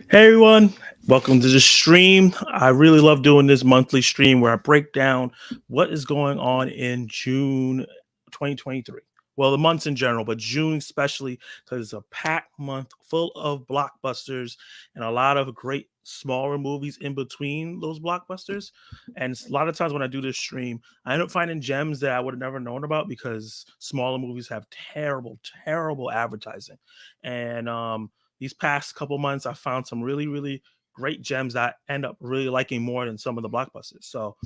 Hey everyone, welcome to the stream. I really love doing this monthly stream where I break down what is going on in June 2023. Well, the months in general, but June especially because it's a packed month full of blockbusters and a lot of great smaller movies in between those blockbusters. And a lot of times when I do this stream, I end up finding gems that I would have never known about because smaller movies have terrible, terrible advertising. And these past couple months, I found some really, really great gems that I end up really liking more than some of the blockbusters. So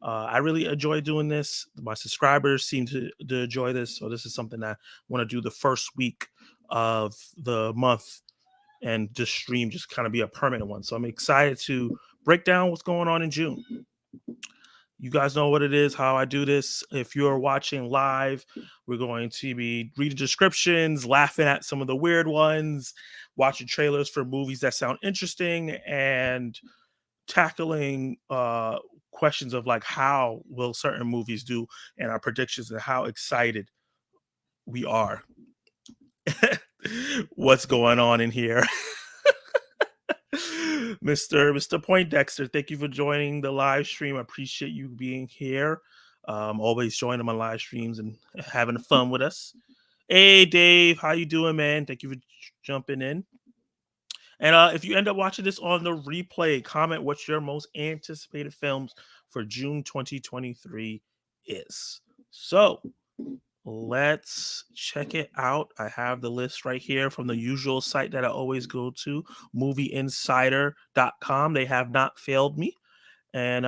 I really enjoy doing this. My subscribers seem to enjoy this. So this is something that I want to do the first week of the month and just stream, just kind of be a permanent one. So I'm excited to break down what's going on in June. You guys know what it is, how I do this. If you're watching live, we're going to be reading descriptions, laughing at some of the weird ones, watching trailers for movies that sound interesting, and tackling questions of like how will certain movies do and our predictions and how excited we are. What's going on in here? Mr. Poindexter, thank you for joining the live stream. I appreciate you being here. Always joining my live streams and having fun with us. Hey Dave, how you doing, man? Thank you for jumping in. And if you end up watching this on the replay, comment what your most anticipated films for June 2023 is. So let's check it out. I have the list right here from the usual site that I always go to, movieinsider.com. They have not failed me. And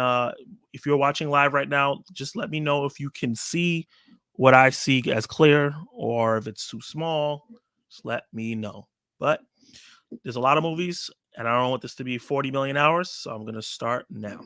if you're watching live right now, just let me know if you can see what I see as clear or if it's too small. Just let me know. But there's a lot of movies, and I don't want this to be 40 million hours, so I'm going to start now.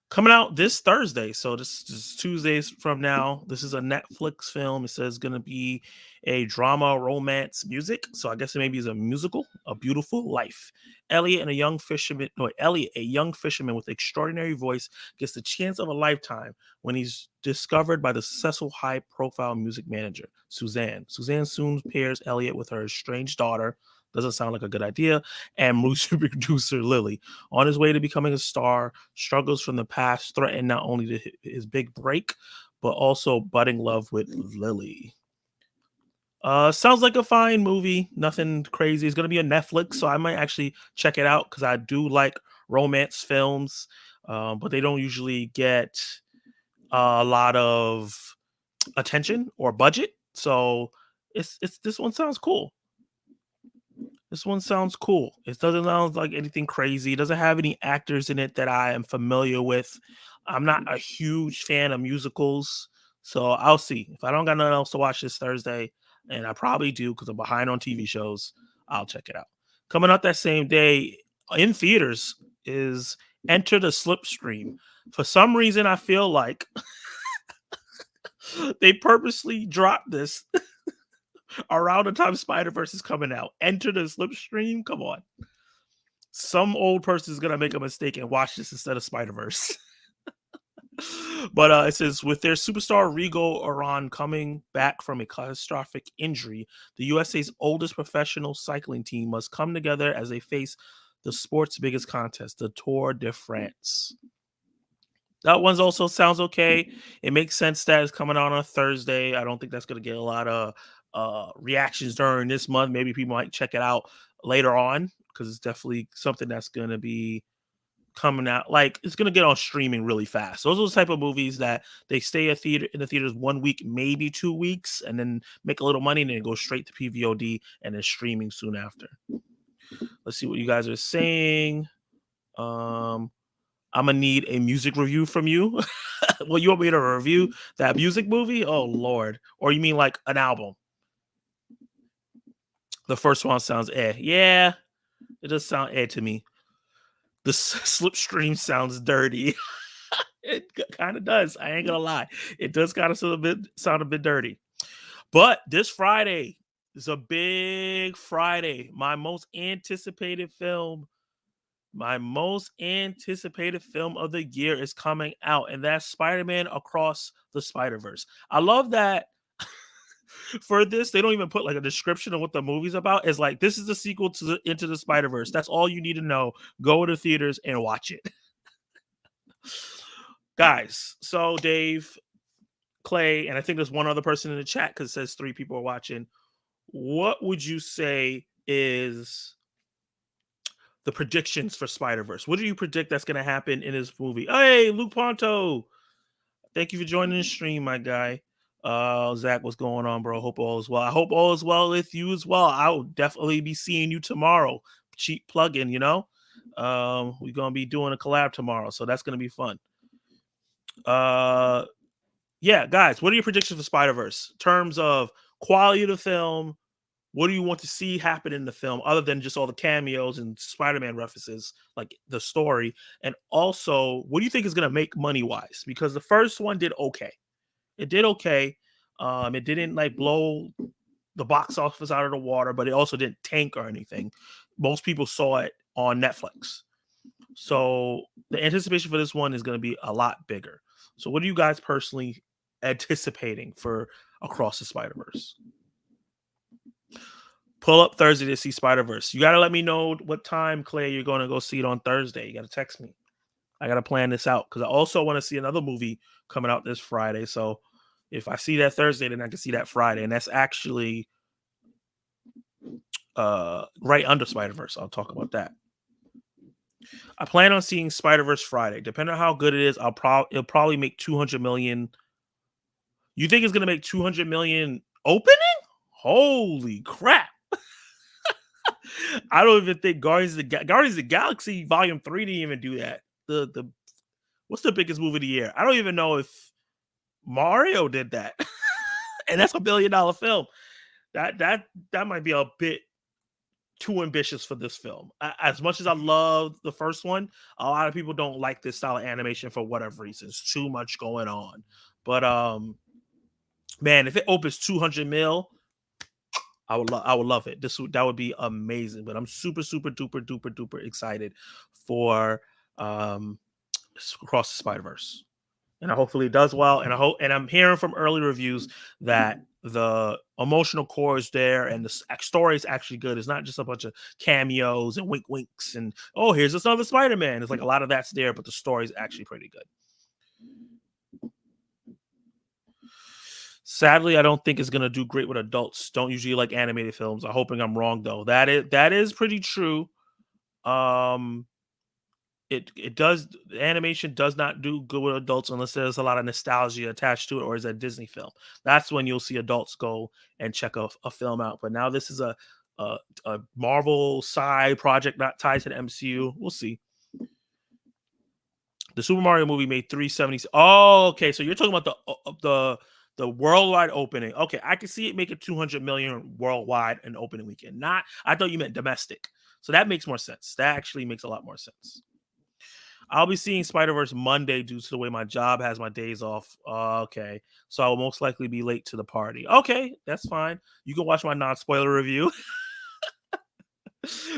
Coming out this Thursday, so this is Tuesdays from now. This is a Netflix film. It says going to be a drama, romance, music. So I guess it maybe is a musical, A Beautiful Life. Elliot, a young fisherman with extraordinary voice, gets the chance of a lifetime when he's discovered by the successful, high-profile music manager Suzanne. Suzanne soon pairs Elliot with her estranged daughter. Doesn't sound like a good idea. And music producer Lily. On his way to becoming a star, struggles from the past threaten not only his big break, but also budding love with Lily. Sounds like a fine movie. Nothing crazy. It's gonna be on Netflix, so I might actually check it out because I do like romance films, but they don't usually get a lot of attention or budget. So it's this one sounds cool. This one sounds cool. It doesn't sound like anything crazy. It doesn't have any actors in it that I am familiar with. I'm not a huge fan of musicals, so I'll see. If I don't got nothing else to watch this Thursday, and I probably do because I'm behind on TV shows, I'll check it out. Coming out that same day in theaters is Enter the Slipstream. For some reason, I feel like they purposely dropped this around the time Spider Verse is coming out. Enter the Slipstream. Come on, some old person is gonna make a mistake and watch this instead of Spider Verse. But it says with their superstar Rigo Oran coming back from a catastrophic injury, the USA's oldest professional cycling team must come together as they face the sport's biggest contest, the Tour de France. That one's also sounds okay. It makes sense that it's coming out on a Thursday. I don't think that's going to get a lot of reactions during this month. Maybe people might check it out later on because it's definitely something that's going to be coming out. Like it's going to get on streaming really fast. Those are the type of movies that they stay in the theaters 1 week, maybe 2 weeks, and then make a little money and then go straight to PVOD and then streaming soon after. Let's see what you guys are saying. I'm gonna need a music review from you. Well, you want me to review that music movie? Oh Lord. Or you mean like an album? The first one sounds Yeah, it does sound to me. The slipstream sounds dirty. It kind of does. I ain't gonna lie. It does kind of sound a bit dirty. But this Friday is a big Friday. My most anticipated film of the year is coming out, and that's Spider-Man Across the Spider-Verse. I love that for this. They don't even put like a description of what the movie's about. It's like this is the sequel to Into the Spider-Verse. That's all you need to know. Go to the theaters and watch it. Guys, so Dave, Clay, and I think there's one other person in the chat because it says 3 people are watching. What would you say is the predictions for Spider-Verse? What do you predict that's going to happen in this movie? Hey, Luke Ponto, thank you for joining the stream, my guy. Zach, what's going on, bro? Hope all is well. I hope all is well with you as well. I will definitely be seeing you tomorrow. Cheap plug-in, you know. We're gonna be doing a collab tomorrow, so that's gonna be fun. Yeah, guys, what are your predictions for Spider-Verse in terms of quality of the film? What do you want to see happen in the film other than just all the cameos and Spider-Man references, like the story? And also, what do you think is going to make money-wise? Because the first one did okay. It did okay. It didn't like blow the box office out of the water, but it also didn't tank or anything. Most people saw it on Netflix. So the anticipation for this one is going to be a lot bigger. So what are you guys personally anticipating for Across the Spider-Verse? Pull up Thursday to see Spider-Verse. You got to let me know what time, Clay, you're going to go see it on Thursday. You got to text me. I got to plan this out because I also want to see another movie coming out this Friday. So if I see that Thursday, then I can see that Friday. And that's actually right under Spider-Verse. I'll talk about that. I plan on seeing Spider-Verse Friday. Depending on how good it is, it'll probably make 200 million. You think it's going to make 200 million opening? Holy crap. I don't even think Guardians of the Galaxy Volume 3 didn't even do that. The what's the biggest movie of the year? I don't even know if Mario did that. And that's $1 billion film. That might be a bit too ambitious for this film. As much as I love the first one, a lot of people don't like this style of animation for whatever reason. It's too much going on. But man, if it opens 200 mil, I would love it. That would be amazing. But I'm super duper excited for Across the Spider-Verse. And hopefully it does well. And I'm hearing from early reviews that the emotional core is there and the story is actually good. It's not just a bunch of cameos and winks and oh, here's this other Spider-Man. It's like a lot of that's there, but the story is actually pretty good. Sadly, I don't think it's gonna do great with adults. Don't usually like animated films. I'm hoping I'm wrong though. That is pretty true. It does, the animation does not do good with adults unless there's a lot of nostalgia attached to it or is a Disney film. That's when you'll see adults go and check a film out. But now this is a Marvel side project not tied to the MCU. We'll see. The Super Mario movie made 370. Oh, okay. So you're talking about the worldwide opening. Okay, I can see it making 200 million worldwide in opening weekend. Not, I thought you meant domestic. So that makes more sense. That actually makes a lot more sense. I'll be seeing Spider-Verse Monday due to the way my job has my days off. Okay. So I will most likely be late to the party. Okay, that's fine. You can watch my non-spoiler review.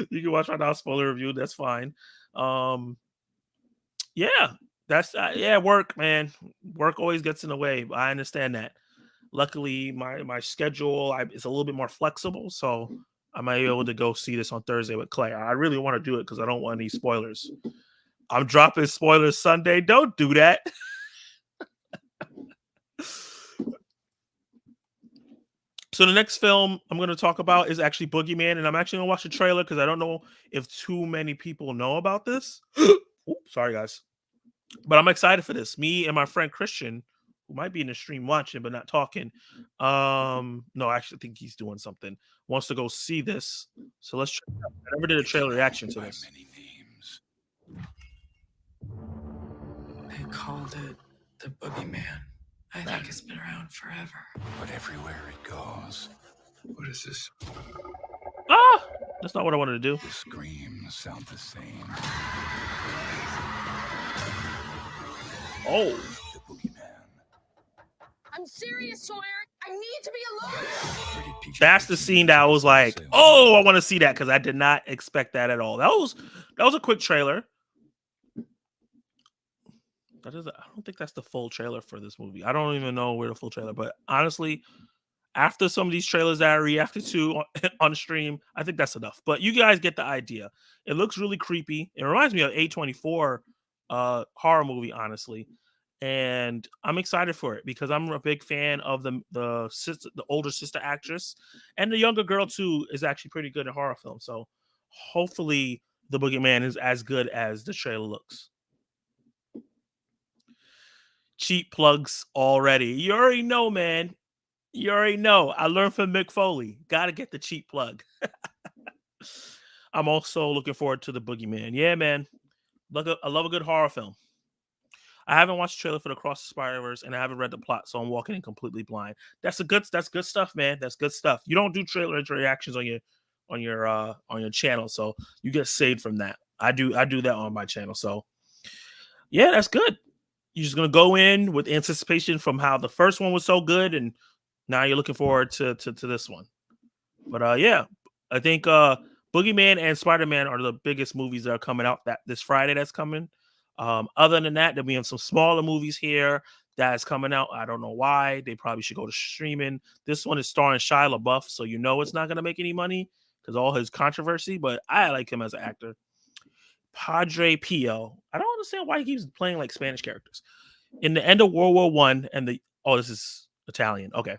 You can watch my non-spoiler review. That's fine. Yeah. That's yeah, work, man. Work always gets in the way. I understand that. Luckily, my schedule is a little bit more flexible, so I might be able to go see this on Thursday with Clay. I really want to do it because I don't want any spoilers. I'm dropping spoilers Sunday. Don't do that. So the next film I'm going to talk about is actually Boogeyman, and I'm actually going to watch the trailer because I don't know if too many people know about this. Oops, sorry, guys. But I'm excited for this. Me and my friend Christian, who might be in the stream watching but not talking. No, I actually think he's doing something. Wants to go see this. So let's try it out. I never did a trailer reaction to this. They called it the Boogeyman. I think it's been around forever. But everywhere it goes. What is this? Ah, that's not what I wanted to do. The screams sound the same. Oh. The Boogeyman. I'm serious, Sawyer. I need to be alone. That's the scene that I was like, oh, I want to see that because I did not expect that at all. That was a quick trailer. I don't think that's the full trailer for this movie. I don't even know where the full trailer, but honestly, After some of these trailers that I reacted to on the stream, I think that's enough. But you guys get the idea. It looks really creepy. It reminds me of A24 horror movie, honestly. And I'm excited for it because I'm a big fan of the older sister actress, and the younger girl too is actually pretty good in horror films. So hopefully the Boogeyman is as good as the trailer looks. Cheap plugs already. You already know, man. You already know. I learned from Mick Foley. Gotta get the cheap plug. I'm also looking forward to the Boogeyman. Yeah, man. I love a good horror film. I haven't watched the trailer for the Cross the Spider-Verse, and I haven't read the plot, so I'm walking in completely blind. That's good stuff, man. That's good stuff. You don't do trailer reactions on your channel, so you get saved from that. I do that on my channel. So yeah, that's good. You're just gonna go in with anticipation from how the first one was so good, and now you're looking forward to this one. But yeah, I think Boogeyman and Spider-Man are the biggest movies that are coming out this Friday that's coming. Other than that, there'll be some smaller movies here that's coming out. I don't know why. They probably should go to streaming. This one is starring Shia LaBeouf, so you know it's not going to make any money because all his controversy, but I like him as an actor. Padre Pio. I don't understand why he keeps playing like Spanish characters. In the end of World War One, this is Italian. Okay.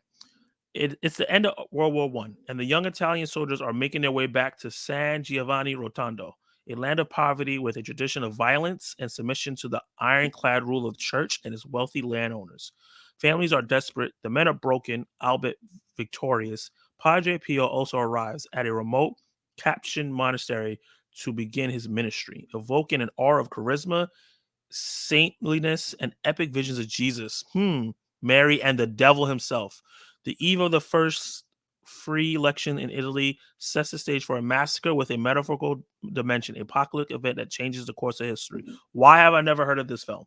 It's the end of World War One, and the young Italian soldiers are making their way back to San Giovanni Rotondo, a land of poverty with a tradition of violence and submission to the ironclad rule of the church and its wealthy landowners. Families are desperate, the men are broken, albeit victorious. Padre Pio also arrives at a remote Capuchin monastery to begin his ministry, evoking an aura of charisma, saintliness, and epic visions of Jesus, Mary, and the devil himself. The eve of the first free election in Italy sets the stage for a massacre with a metaphorical dimension, a apocalyptic event that changes the course of history. Why have I never heard of this film?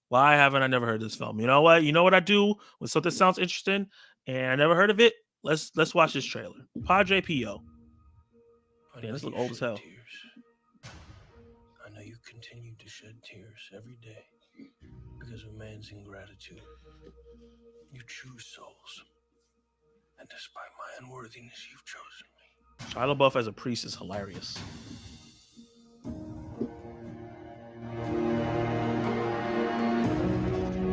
Why haven't I never heard of this film? You know what? You know what I do when something sounds interesting and I never heard of it? Let's watch this trailer. Padre Pio. Yeah, this looks old as hell. I know you continue to shed tears every day because of man's ingratitude. You choose souls, and despite my unworthiness, you've chosen me. Shia LaBeouf as a priest is hilarious.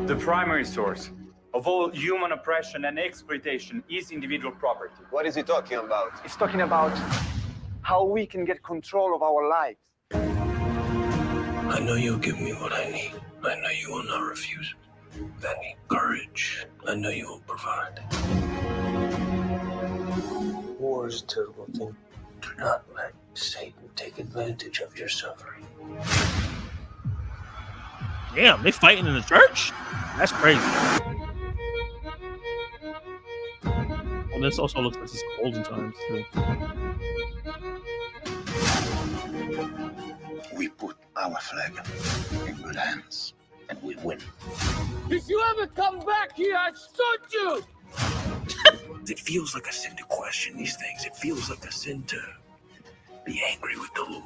The primary source of all human oppression and exploitation is individual property. What is he talking about? He's talking about how we can get control of our lives. I know you'll give me what I need. I know you will not refuse it. I need courage. I know you will provide. War is a terrible thing. Do not let Satan take advantage of your suffering. Damn, they fighting in the church? That's crazy. And this also looks like it's golden times too. We put our flag in good hands, and we win. If you ever come back here, I shoot you! It feels like a sin to question these things. It feels like a sin to be angry with the Lord.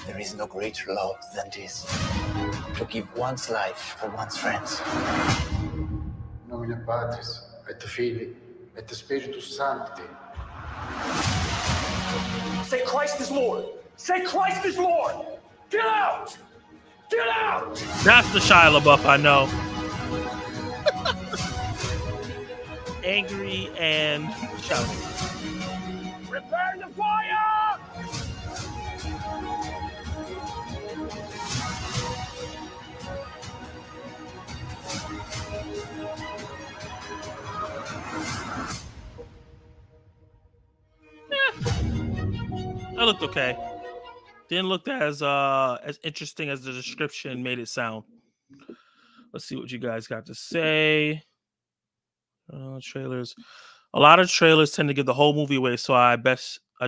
There is no greater love than this. To give one's life for one's friends. Nomine Patris, et Filii, et Spiritus Sancti. Say Christ is Lord! Say Christ is Lord! Get out! Get out! That's the Shia LaBeouf I know. Angry and shouting. Prepare the fire! That looked okay. Didn't look as interesting as the description made it sound. Let's see what you guys got to say. Trailers. A lot of trailers tend to give the whole movie away, so I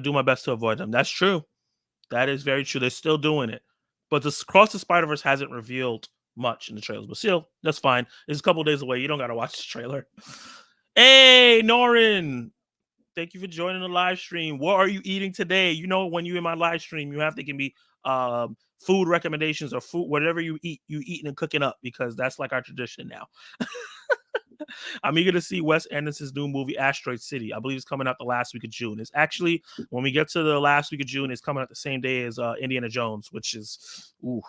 do my best to avoid them. That's true. That is very true. They're still doing it. But the Cross the Spider-Verse hasn't revealed much in the trailers. But still, that's fine. It's a couple days away. You don't got to watch the trailer. Hey, Norin. Thank you for joining the live stream. What are you eating today? You know, when you're in my live stream, you have to give me food recommendations or food, whatever you eat, you eating and cooking up, because that's like our tradition now. I'm eager to see Wes Anderson's new movie, Asteroid City. I believe it's coming out the last week of June. It's actually, when we get to the last week of June, it's coming out the same day as Indiana Jones, which is, ooh.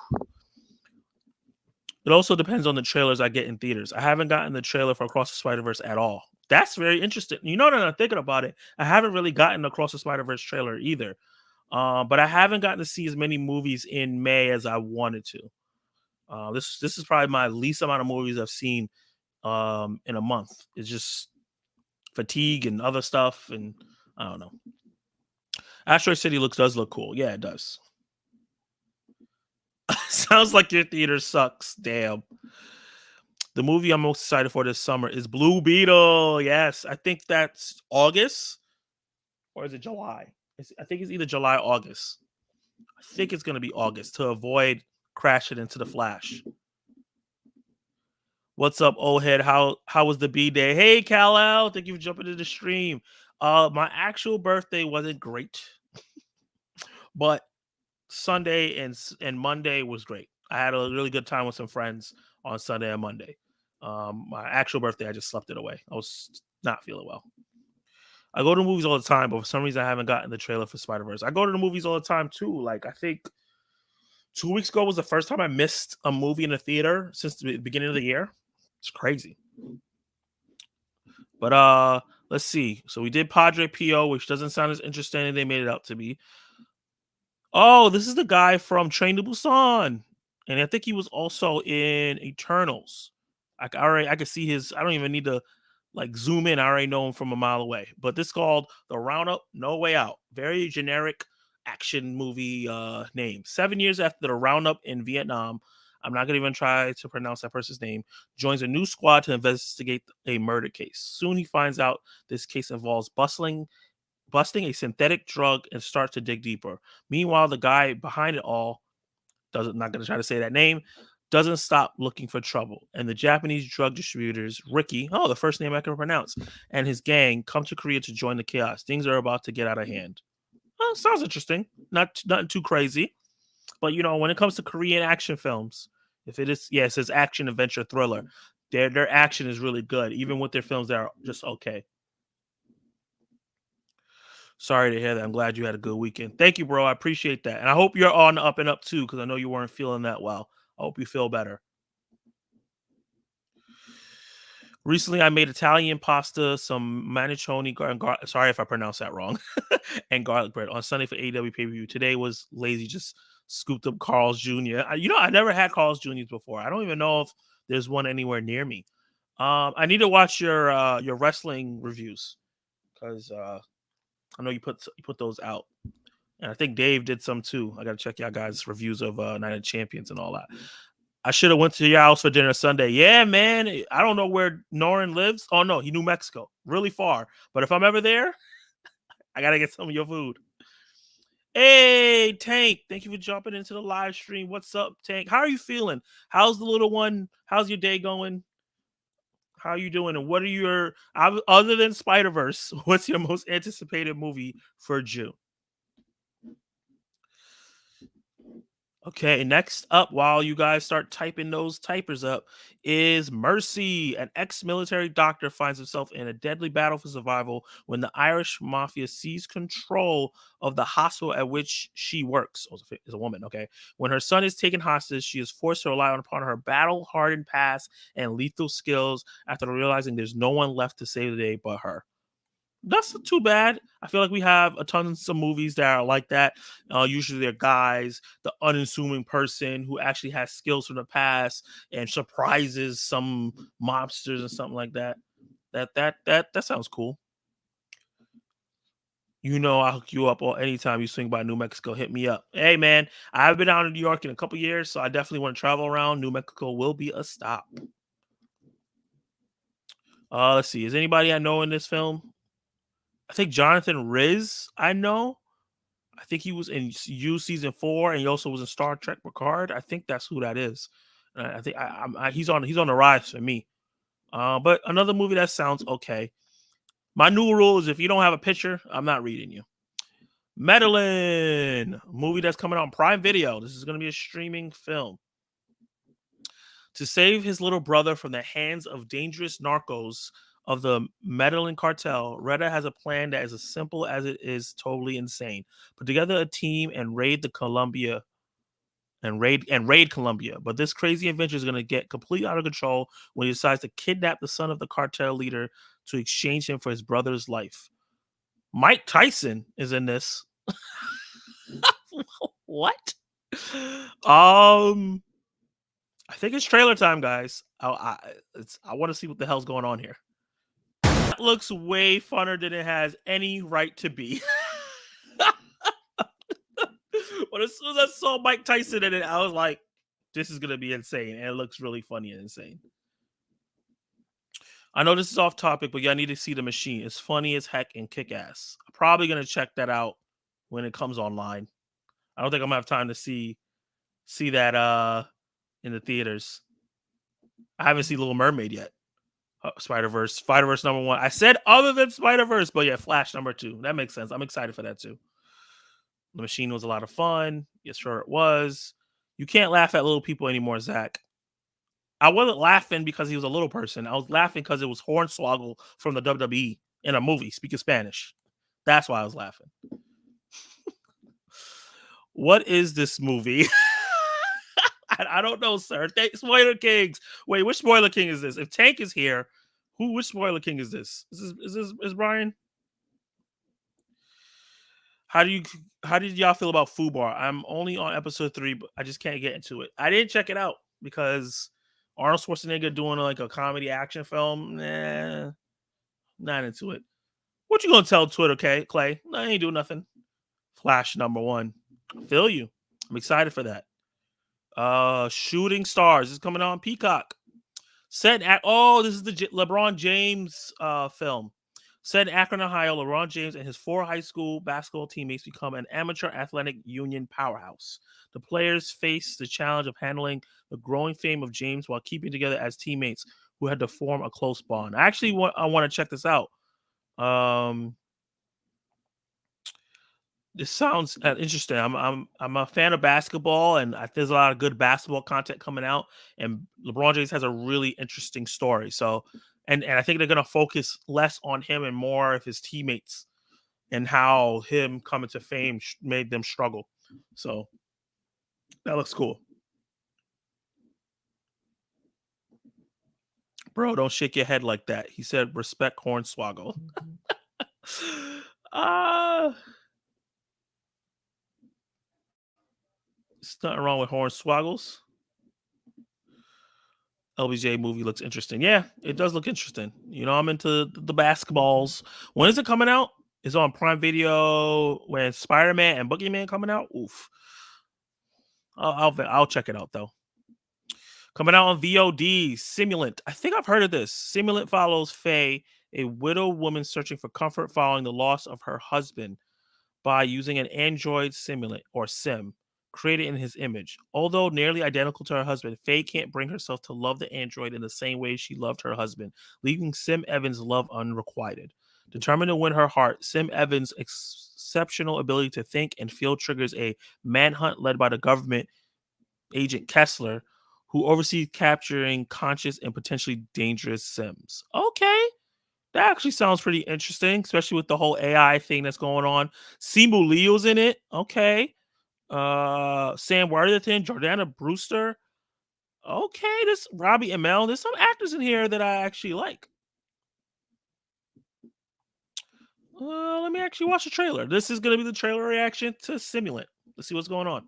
It also depends on the trailers I get in theaters. I haven't gotten the trailer for Across the Spider-Verse at all. That's very interesting. You know, that I'm thinking about it, I haven't really gotten the Across the Spider-Verse trailer either. But I haven't gotten to see as many movies in May as I wanted to. This is probably my least amount of movies I've seen in a month. It's just fatigue and other stuff, and I don't know. Asteroid City does look cool. Yeah, it does. Sounds like your theater sucks. Damn. The movie I'm most excited for this summer is Blue Beetle. Yes, I think that's August, or is it July? I think it's either July or August. I think it's going to be August to avoid crashing into the Flash. What's up, old head? How was the B-Day? Hey, Kal-El, thank you for jumping into the stream. My actual birthday wasn't great, but Sunday and Monday was great. I had a really good time with some friends on Sunday and Monday. My actual birthday, I just slept it away. I was not feeling well. I go to movies all the time, but for some reason I haven't gotten the trailer for Spider-Verse. I go to the movies all the time too. Like, I think 2 weeks ago was the first time I missed a movie in the theater since the beginning of the year. It's crazy. But let's see. So we did Padre Pio, which doesn't sound as interesting as they made it out to be. Oh, this is the guy from Train to Busan. And I think he was also in Eternals. I could see his, I don't even need to like zoom in. I already know him from a mile away. But this is called The Roundup, No Way Out. Very generic action movie name. 7 years after the Roundup in Vietnam, I'm not going to even try to pronounce that person's name, joins a new squad to investigate a murder case. Soon he finds out this case involves busting a synthetic drug and starts to dig deeper. Meanwhile, the guy behind it all, not going to try to say that name, doesn't stop looking for trouble. And the Japanese drug distributors, Ricky, the first name I can pronounce, and his gang come to Korea to join the chaos. Things are about to get out of hand. Sounds interesting. Nothing too crazy. But, when it comes to Korean action films, if it is, it says action, adventure, thriller, their action is really good, even with their films that are just okay. Sorry to hear that. I'm glad you had a good weekend. Thank you, bro. I appreciate that. And I hope you're on the up and up, too, because I know you weren't feeling that well. I hope you feel better. Recently, I made Italian pasta, some manicioni, sorry if I pronounced that wrong, and garlic bread on Sunday for AEW pay-per-view. Today was lazy, just scooped up Carl's Jr. I never had Carl's Jr.'s before. I don't even know if there's one anywhere near me. I need to watch your wrestling reviews because I know you put those out. And I think Dave did some too. I got to check y'all guys' reviews of Night of Champions and all that. I should have went to your house for dinner Sunday. Yeah, man. I don't know where Norin lives. Oh, no. He New Mexico. Really far. But if I'm ever there, I got to get some of your food. Hey, Tank. Thank you for jumping into the live stream. What's up, Tank? How are you feeling? How's the little one? How's your day going? How are you doing? And what are your, other than Spider-Verse, what's your most anticipated movie for June? Okay, next up, while you guys start typing those typers up, is Mercy. An ex-military doctor finds himself in a deadly battle for survival when the Irish mafia seizes control of the hospital at which she works. Is a woman, okay? When her son is taken hostage, she is forced to rely upon her battle-hardened past and lethal skills after realizing there's no one left to save the day but her. That's not too bad. I feel like we have a ton of some movies that are like that. Usually they're guys, the unassuming person who actually has skills from the past and surprises some mobsters and something like that. That sounds cool. I'll hook you up anytime you swing by New Mexico. Hit me up. Hey, man, I haven't been out in New York in a couple years, so I definitely want to travel around. New Mexico will be a stop. Let's see. Is anybody I know in this film? I think Jonathan Riz, I know. I think he was in You season 4, and he also was in Star Trek Picard. I think that's who that is. I think he's on the rise for me. But another movie that sounds okay. My new rule is if you don't have a picture, I'm not reading you. Medellin, movie that's coming on Prime Video. This is going to be a streaming film. To save his little brother from the hands of dangerous narcos of the Medellin cartel, Retta has a plan that is as simple as it is totally insane. Put together a team and raid Colombia. But this crazy adventure is going to get completely out of control when he decides to kidnap the son of the cartel leader to exchange him for his brother's life. Mike Tyson is in this. What? I think it's trailer time, guys. I want to see what the hell's going on here. That looks way funner than it has any right to be. But as soon as I saw Mike Tyson in it, I was like, this is going to be insane. And it looks really funny and insane. I know this is off topic, but y'all need to see The Machine. It's funny as heck and kick ass. I'm probably going to check that out when it comes online. I don't think I'm going to have time to see that in the theaters. I haven't seen Little Mermaid yet. Spider-Verse #1. I said other than Spider-Verse, but yeah, Flash #2. That makes sense. I'm excited for that too. The Machine was a lot of fun. Yes, sure it was. You can't laugh at little people anymore, Zach. I wasn't laughing because he was a little person. I was laughing because it was Hornswoggle from the WWE in a movie speaking Spanish. That's why I was laughing. What is this movie? I don't know, sir. Spoiler Kings. Wait, which Spoiler King is this? If Tank is here, which Spoiler King is this? Is Brian? How did y'all feel about Fubar? I'm only on episode 3, but I just can't get into it. I didn't check it out because Arnold Schwarzenegger doing like a comedy action film. Nah, not into it. What you gonna tell Twitter, Clay? I ain't doing nothing. Flash #1. I feel you. I'm excited for that. Shooting Stars is coming on Peacock. This is the LeBron James film. Set in Akron, Ohio, LeBron James and his 4 high school basketball teammates become an amateur athletic union powerhouse. The players face the challenge of handling the growing fame of James while keeping together as teammates who had to form a close bond. I want to check this out. This sounds interesting. I'm a fan of basketball, and there's a lot of good basketball content coming out. And LeBron James has a really interesting story. So, and I think they're going to focus less on him and more of his teammates and how him coming to fame made them struggle. So that looks cool. Bro, don't shake your head like that. He said, respect Hornswoggle. There's nothing wrong with Hornswoggles. LBJ movie looks interesting. Yeah, it does look interesting. You know, I'm into the basketballs. When is it coming out? It's on Prime Video when Spider-Man and Boogeyman coming out. Oof. I'll check it out though. Coming out on VOD, Simulant. I think I've heard of this. Simulant follows Faye, a widow woman searching for comfort following the loss of her husband by using an android simulant or sim created in his image. Although nearly identical to her husband, Faye can't bring herself to love the android in the same way she loved her husband, leaving Sim Evans' love unrequited. Determined to win her heart, Sim Evans' exceptional ability to think and feel triggers a manhunt led by the government agent Kessler, who oversees capturing conscious and potentially dangerous Sims. Okay. That actually sounds pretty interesting, especially with the whole AI thing that's going on. Simu Liu's in it. Okay. Sam Worthington, Jordana Brewster. Okay, this Robbie Amell. There's some actors in here that I actually like. Let me actually watch the trailer. This is going to be the trailer reaction to Simulant. Let's see what's going on.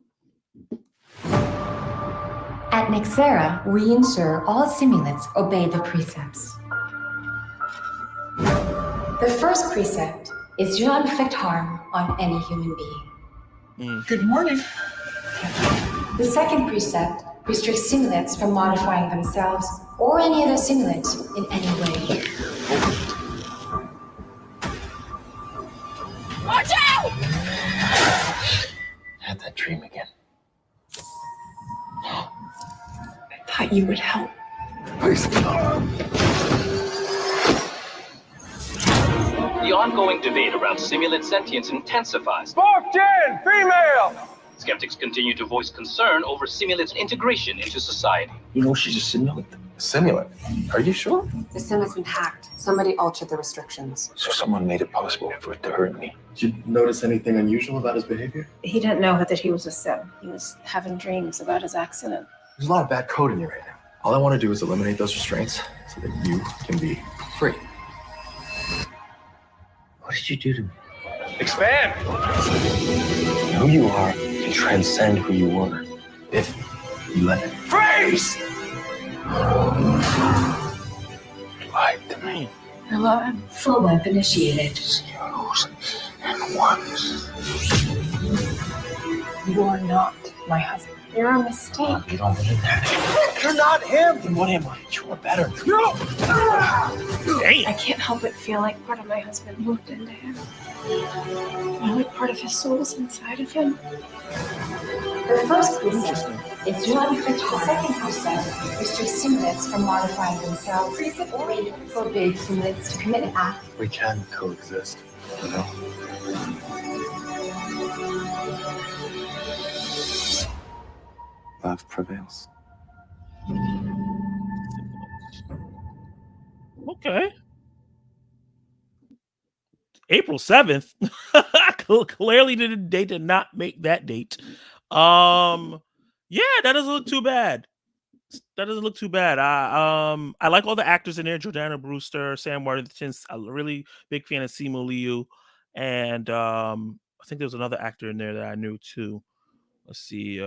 At Nexera, we ensure all simulants obey the precepts. The first precept is do not inflict harm on any human being. Good morning. The second precept restricts simulants from modifying themselves or any other simulant in any way. Watch out! Had that dream again. I thought you would help. The ongoing debate around simulant sentience intensifies. Sparked in! Female! Skeptics continue to voice concern over Simulate's integration into society. You know she's a simulant. Simulant? Are you sure? The sim has been hacked. Somebody altered the restrictions. So someone made it possible for it to hurt me. Did you notice anything unusual about his behavior? He didn't know that he was a sim. He was having dreams about his accident. There's a lot of bad code in you right now. All I want to do is eliminate those restraints so that you can be free. What did you do to me? Expand! Who you are can transcend who you were if you let it. Freeze! You lied to me. Hello? Full wipe initiated. Zeros and ones. You are not my husband. You're a mistake. You don't mean that. You're not him! Then what am I? You are better. No! Damn. I can't help but feel like part of my husband moved into him. Like part of his soul's inside of him. The first precept is do not inflict harm. The second precept restricts simulates from modifying themselves. Precept 3 forbids simulates to commit an act. We can coexist, you know? Love prevails. Okay. April 7th. Clearly they did not make that date. Yeah, that doesn't look too bad. That doesn't look too bad. I like all the actors in there. Jordana Brewster, Sam Worthington. I'm a really big fan of Simu Liu. And I think there was another actor in there that I knew too. Let's see.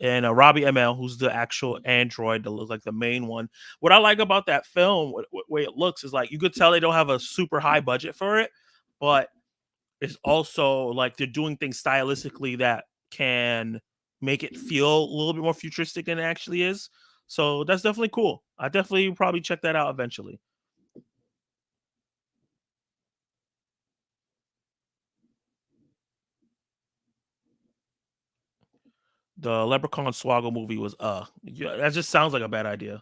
And Robbie ML, who's the actual android that looks like the main one. What I like about that film, way it looks, is like you could tell they don't have a super high budget for it, but it's also like they're doing things stylistically that can make it feel a little bit more futuristic than it actually is. So that's definitely cool. I definitely probably check that out eventually. The Leprechaun Swoggle movie was yeah, that just sounds like a bad idea.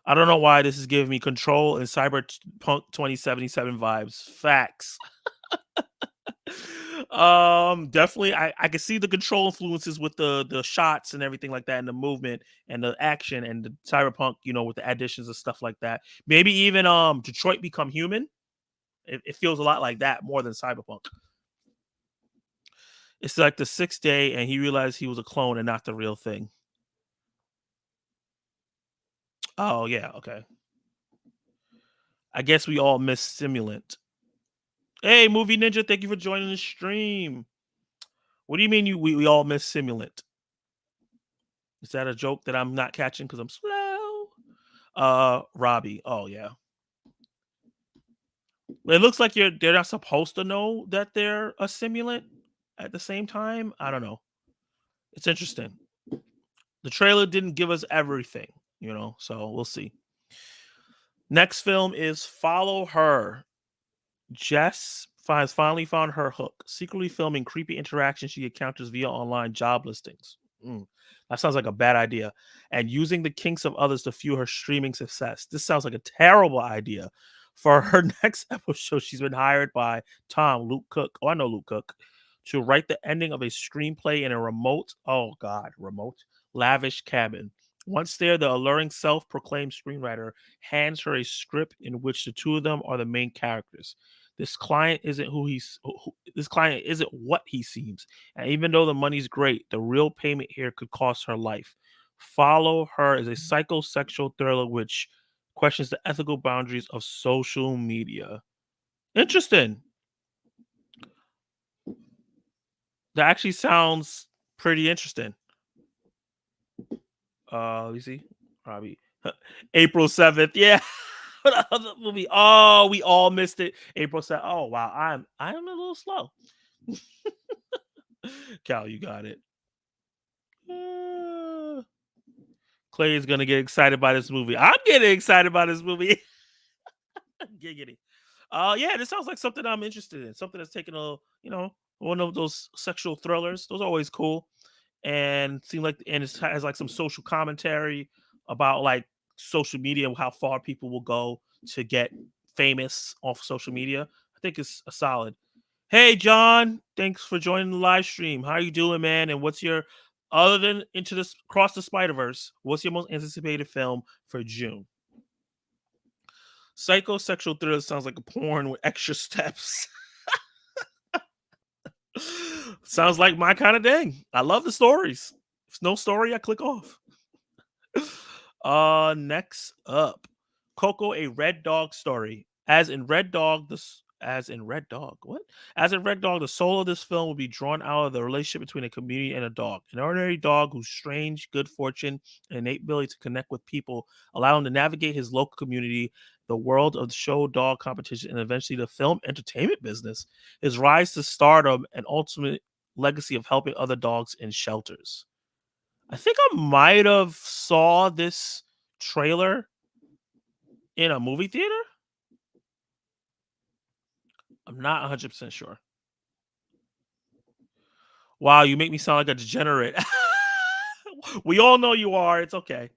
I don't know why this is giving me Control and Cyberpunk 2077 vibes. Facts. Definitely I can see the Control influences with the shots and everything like that, and the movement and the action, and the Cyberpunk, you know, with the additions and stuff like that. Maybe even Detroit Become Human. It feels a lot like that more than Cyberpunk. It's like the 6th day, and he realized he was a clone and not the real thing. Oh, yeah, okay. I guess we all miss Simulant. Hey, Movie Ninja, thank you for joining the stream. What do you mean we all miss Simulant? Is that a joke that I'm not catching because I'm slow? Robbie. Oh, yeah. It looks like they're not supposed to know that they're a simulant at the same time. I don't know. It's interesting. The trailer didn't give us everything, you know, so we'll see. Next film is Follow Her. Jess has finally found her hook, secretly filming creepy interactions she encounters via online job listings. That sounds like a bad idea. And using the kinks of others to fuel her streaming success. This sounds like a terrible idea. For her next episode, she's been hired by Luke Cook. Oh, I know Luke Cook. To write the ending of a screenplay in a remote, lavish cabin. Once there, the alluring self-proclaimed screenwriter hands her a script in which the two of them are the main characters. This client isn't what he seems. And even though the money's great, the real payment here could cost her life. Follow Her is a psychosexual thriller which questions the ethical boundaries of social media. Interesting. That actually sounds pretty interesting. Let me see. Robbie. April 7th. Yeah. Other movie. Oh, we all missed it. April 7th. Oh, wow. I'm a little slow. Cal, you got it. Clay is gonna get excited by this movie. I'm getting excited by this movie. Giggity. Yeah, this sounds like something I'm interested in. Something that's taking one of those sexual thrillers. Those are always cool. And it has like some social commentary about like social media and how far people will go to get famous off social media. I think it's a solid. Hey, John. Thanks for joining the live stream. How are you doing, man? And what's your, other than Into the Cross the Spider-Verse, what's your most anticipated film for June? Psychosexual thriller sounds like a porn with extra steps. Sounds like my kind of thing. I love the stories. If no story, I click off. Next up, Coco, a Red Dog story. As in Red Dog, the soul of this film will be drawn out of the relationship between a community and a dog. An ordinary dog whose strange good fortune and innate ability to connect with people allow him to navigate his local community, the world of the show dog competition, and eventually the film entertainment business. His rise to stardom and ultimate legacy of helping other dogs in shelters. I think I might have saw this trailer in a movie theater. I'm not 100% sure. Wow, you make me sound like a degenerate. We all know you are. It's okay.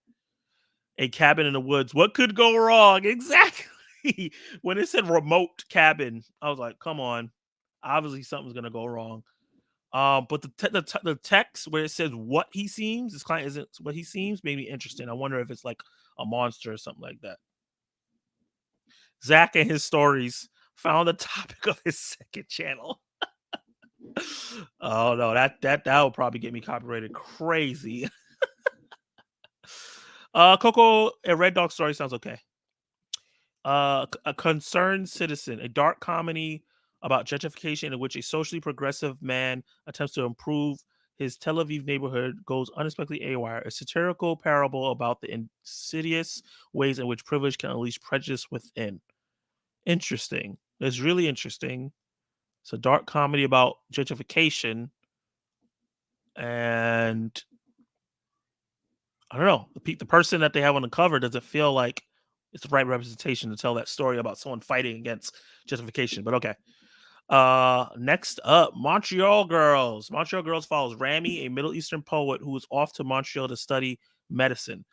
A cabin in the woods. What could go wrong? Exactly. When it said remote cabin, I was like, come on. Obviously, something's going to go wrong. But the text where it says what he seems, this client isn't what he seems, made me interesting. I wonder if it's like a monster or something like that. Zach and his stories found the topic of his second channel. Oh no, that will probably get me copyrighted crazy. Coco, a Red Dog story sounds okay. A Concerned Citizen, a dark comedy about gentrification in which a socially progressive man attempts to improve his Tel Aviv neighborhood goes unexpectedly AWire, a satirical parable about the insidious ways in which privilege can unleash prejudice within. Interesting. It's really interesting. It's a dark comedy about gentrification, and I don't know, the person that they have on the cover doesn't feel like it's the right representation to tell that story about someone fighting against gentrification. But okay. Next up, Montreal Girls. Montreal Girls follows Rami, a Middle Eastern poet who is off to Montreal to study medicine.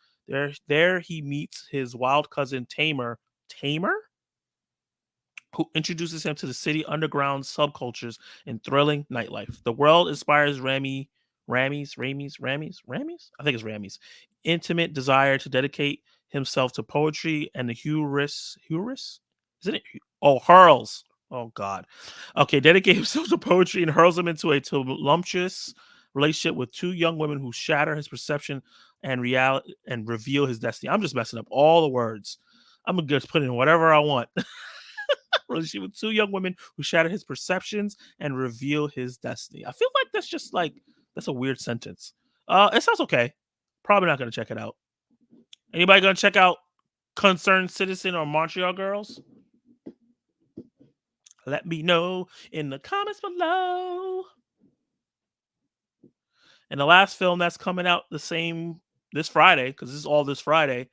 There he meets his wild cousin Tamer, who introduces him to the city underground subcultures and thrilling nightlife. The world inspires Rami's, I think it's Rami's, intimate desire to dedicate himself to poetry and the hubris, isn't it? Oh, hurls. Oh God. Okay, dedicate himself to poetry and hurls him into a tumultuous relationship with two young women who shatter his perception and reality and reveal his destiny. I'm just messing up all the words. I'm gonna just put in whatever I want. Relationship with two young women who shatter his perceptions and reveal his destiny. I feel like that's a weird sentence. It sounds okay. Probably not gonna check it out. Anybody gonna check out Concerned Citizen or Montreal Girls? Let me know in the comments below. And the last film that's coming out this Friday, because this is all this Friday,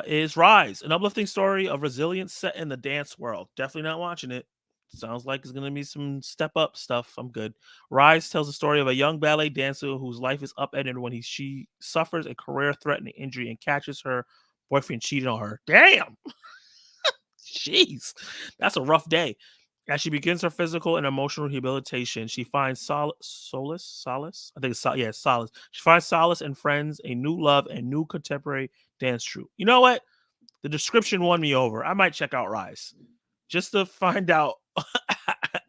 is Rise, an uplifting story of resilience set in the dance world. Definitely not watching it. Sounds like it's going to be some step up stuff. I'm good. Rise tells the story of a young ballet dancer whose life is upended when she suffers a career-threatening injury and catches her boyfriend cheating on her. Damn! Jeez, that's a rough day. As she begins her physical and emotional rehabilitation, she finds solace. I think it's solace. She finds solace in friends, a new love, and new contemporary dance troupe. You know what? The description won me over. I might check out Rise just to find out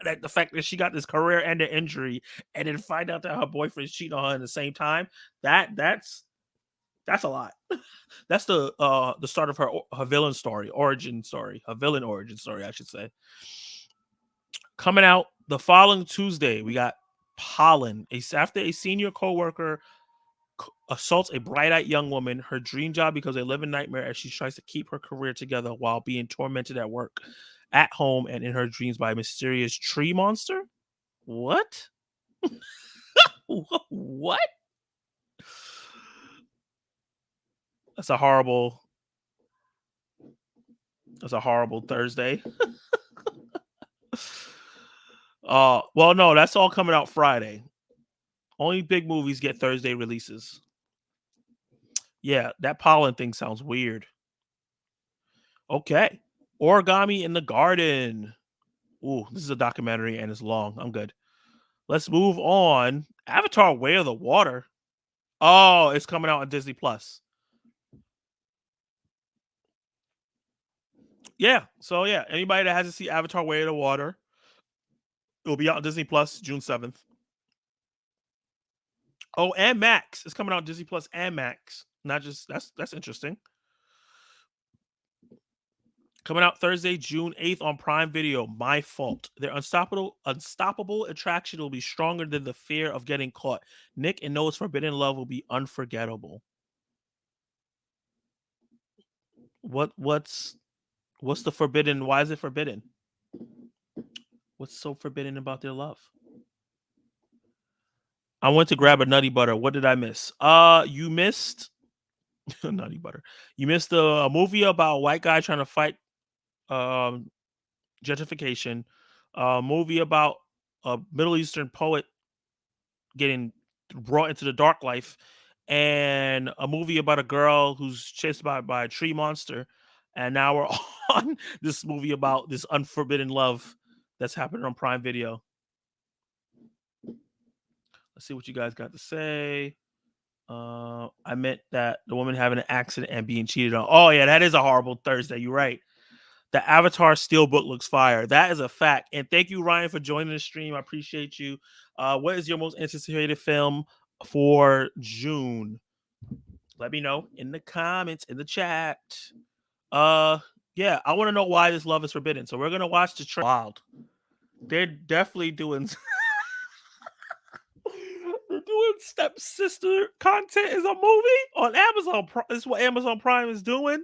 that the fact that she got this career-ending injury and then find out that her boyfriend's cheating on her at the same time. That's a lot. That's the start of her villain origin story, I should say. Coming out the following Tuesday, we got Pollen. After a senior coworker assaults a bright-eyed young woman, her dream job becomes a living nightmare as she tries to keep her career together while being tormented at work, at home, and in her dreams by a mysterious tree monster. What? What? That's a horrible Thursday. Well, no, that's all coming out Friday. Only big movies get Thursday releases. Yeah, that Pollen thing sounds weird. Okay. Origami in the Garden. Ooh, this is a documentary and it's long. I'm good. Let's move on. Avatar: Way of the Water. Oh, it's coming out on Disney Plus. Yeah. So yeah, anybody that hasn't seen Avatar: Way of the Water, it'll be out on Disney Plus June 7th. Oh, and Max. It's coming out on Disney Plus and Max. Not just that's interesting. Coming out Thursday, June 8th on Prime Video. My Fault. Their unstoppable attraction will be stronger than the fear of getting caught. Nick and Noah's forbidden love will be unforgettable. What's the forbidden? Why is it forbidden? What's so forbidden about their love? I went to grab a Nutty Butter. What did I miss? You missed Nutty Butter. You missed a movie about a white guy trying to fight gentrification. A movie about a Middle Eastern poet getting brought into the dark life, and a movie about a girl who's chased by a tree monster. And now we're on this movie about this unforbidden love that's happening on Prime Video. Let's see what you guys got to say. I meant that the woman having an accident and being cheated on. Oh yeah, that is a horrible Thursday. You're right. The Avatar Steelbook looks fire. That is a fact. And thank you, Ryan, for joining the stream. I appreciate you. What is your most anticipated film for June? Let me know in the comments, in the chat. Yeah, I want to know why this love is forbidden. So we're gonna watch the trailer. Wild. They're definitely doing. They're doing stepsister content as a movie on Amazon. This is what Amazon Prime is doing.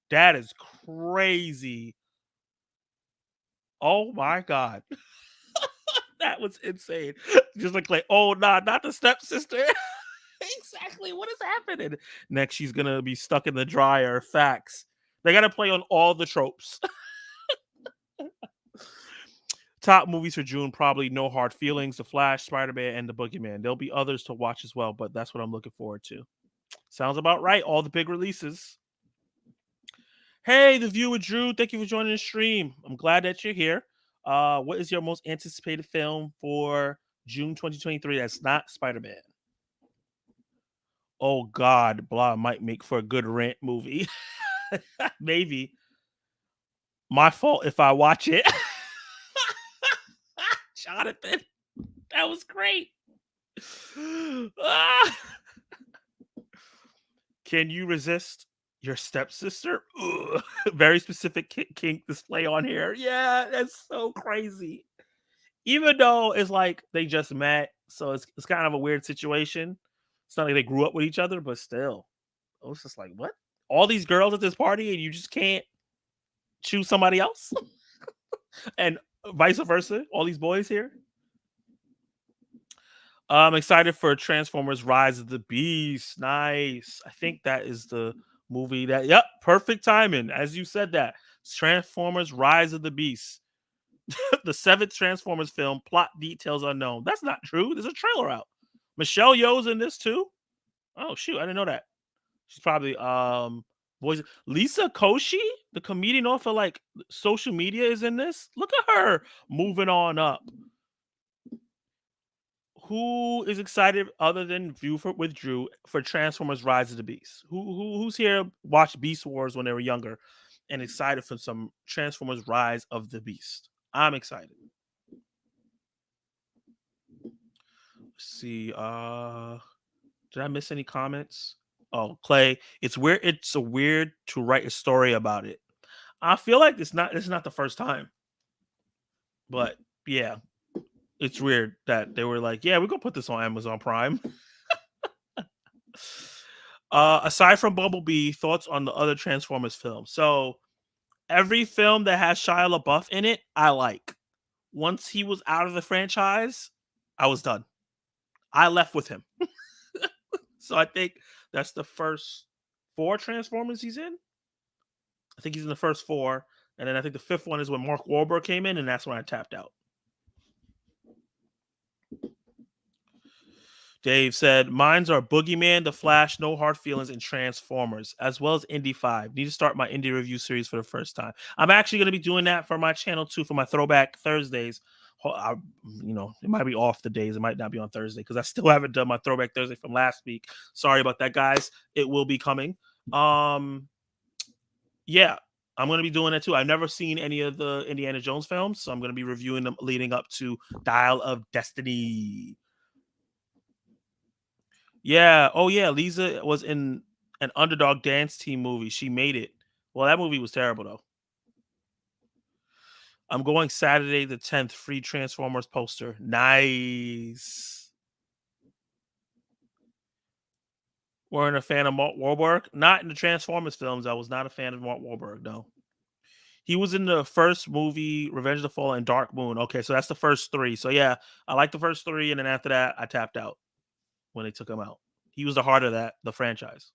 That is crazy. Oh my god. That was insane. Just like, oh nah, not the stepsister. Exactly. What is happening? Next, she's gonna be stuck in the dryer. Facts. They gotta play on all the tropes. Top movies for June, probably No Hard Feelings, The Flash, Spider-Man, and The Boogeyman. There'll be others to watch as well, but that's what I'm looking forward to. Sounds about right. All the big releases. Hey, The View with Drew. Thank you for joining the stream. I'm glad that you're here. What is your most anticipated film for June 2023 that's not Spider-Man? Oh, God. Blah might make for a good rant movie. Maybe. My fault if I watch it. Jonathan, that was great. Can you resist your stepsister? Ugh. Very specific kink display on here. Yeah, that's so crazy. Even though it's like they just met, so it's kind of a weird situation. It's not like they grew up with each other, but still, I was just like, what? All these girls at this party, and you just can't choose somebody else? And vice versa, all these boys here. I'm excited for Transformers Rise of the Beast. Nice. I think that is the movie that, yep, perfect timing. As you said that. Transformers Rise of the Beast. The 7th Transformers film, plot details unknown. That's not true. There's a trailer out. Michelle Yeoh's in this too. Oh shoot, I didn't know that. She's probably voice. Lisa Koshy, the comedian off of like social media, is in this. Look at her moving on up. Who is excited other than View with Drew for Transformers Rise of the Beast? Who's here watched Beast Wars when they were younger and excited for some Transformers Rise of the Beast? I'm excited. Let's see. Did I miss any comments? Oh, Clay, it's weird. It's weird to write a story about it. I feel like it's not the first time. But yeah, it's weird that they were like, yeah, we're gonna put this on Amazon Prime. Aside from Bumblebee, thoughts on the other Transformers films? So every film that has Shia LaBeouf in it, I like. Once he was out of the franchise, I was done. I left with him. So I think that's the first 4 Transformers he's in. I think he's in the first 4. And then I think the 5th one is when Mark Wahlberg came in, and that's when I tapped out. Dave said, "Mines are Boogeyman, The Flash, No Hard Feelings, and Transformers, as well as Indy 5. Need to start my indie review series for the first time. I'm actually going to be doing that for my channel too, for my Throwback Thursdays. It might be off the days. It might not be on Thursday because I still haven't done my Throwback Thursday from last week. Sorry about that, guys. It will be coming. Yeah, I'm going to be doing that too. I've never seen any of the Indiana Jones films, so I'm going to be reviewing them leading up to Dial of Destiny." Yeah. Oh, yeah. Lisa was in an Underdog Dance Team movie. She made it. Well, that movie was terrible, though. I'm going Saturday the 10th. Free Transformers poster. Nice. Weren't a fan of Mark Wahlberg? Not in the Transformers films. I was not a fan of Mark Wahlberg, no. He was in the first movie, Revenge of the Fallen, and Dark Moon. Okay, so that's the first three. So, yeah, I like the first three, and then after that, I tapped out when they took him out. He was the heart of the franchise.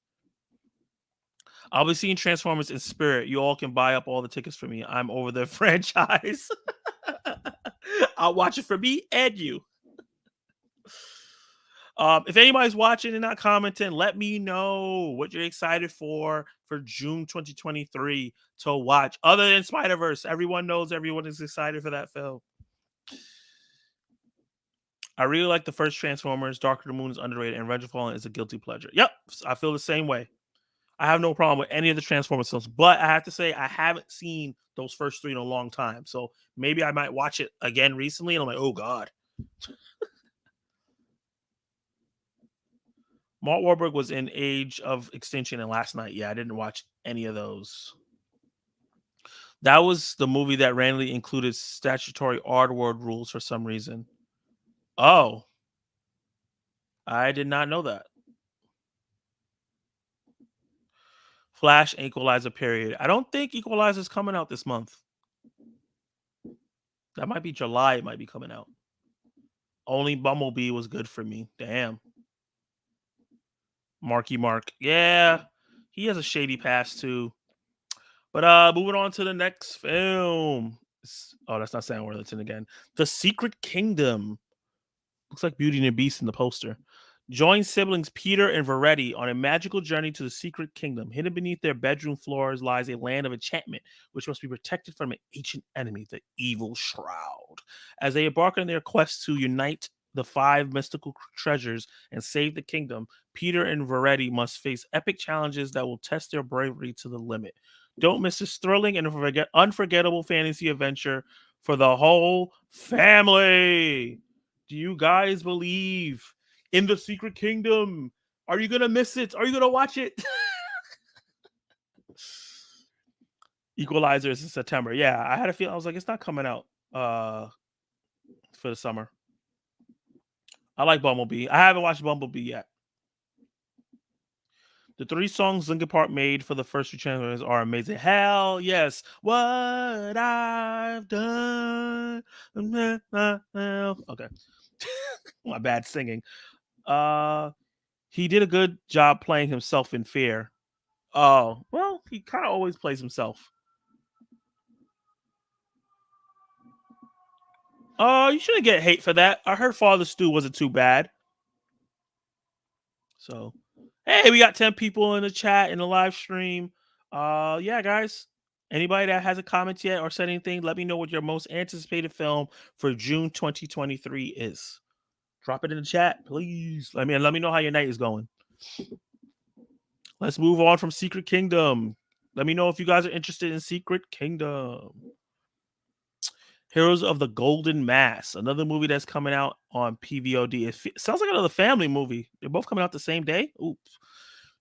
I'll be seeing Transformers in spirit. You all can buy up all the tickets for me. I'm over the franchise. I'll watch it for me and you. If anybody's watching and not commenting, let me know what you're excited for June 2023 to watch. Other than Spider-Verse, everyone knows everyone is excited for that film. I really like the first Transformers. Dark of the Moon is underrated, and Revenge of the Fallen is a guilty pleasure. Yep, I feel the same way. I have no problem with any of the Transformers films, but I have to say I haven't seen those first three in a long time. So maybe I might watch it again recently, and I'm like, oh God. Mark Wahlberg was in Age of Extinction and Last Night. Yeah, I didn't watch any of those. That was the movie that randomly included statutory R-word rules for some reason. Oh. I did not know that. Flash, Equalizer, period. I don't think Equalizer is coming out this month. That might be July. It might be coming out. Only Bumblebee was good for me. Damn. Marky Mark. Yeah. He has a shady past too. But moving on to the next film. Oh, that's not Sam Worthington again. The Secret Kingdom. Looks like Beauty and the Beast in the poster. Join siblings Peter and Veretti on a magical journey to the Secret Kingdom. Hidden beneath their bedroom floors lies a land of enchantment, which must be protected from an ancient enemy, the Evil Shroud. As they embark on their quest to unite the 5 mystical treasures and save the kingdom, Peter and Veretti must face epic challenges that will test their bravery to the limit. Don't miss this thrilling and unforgettable fantasy adventure for the whole family. Do you guys believe in the Secret Kingdom? Are you gonna miss it? Are you gonna watch it? Equalizer is in September. Yeah, I had a feeling. I was like, it's not coming out for the summer. I like Bumblebee. I haven't watched Bumblebee yet. The 3 songs Linkin Park made for the first 2 channels are amazing. Hell yes. What I've done. Okay. My bad singing. He did a good job playing himself in Fear. Oh, well, he kind of always plays himself. You shouldn't get hate for that. I heard Father Stu wasn't too bad. So, hey, we got 10 people in the chat in the live stream. Yeah, guys. Anybody that hasn't commented yet or said anything, let me know what your most anticipated film for June 2023 is. Drop it in the chat, please. Let me know how your night is going. Let's move on from Secret Kingdom. Let me know if you guys are interested in Secret Kingdom. Heroes of the Golden Mass, another movie that's coming out on PVOD. It sounds like another family movie. They're both coming out the same day. Oops.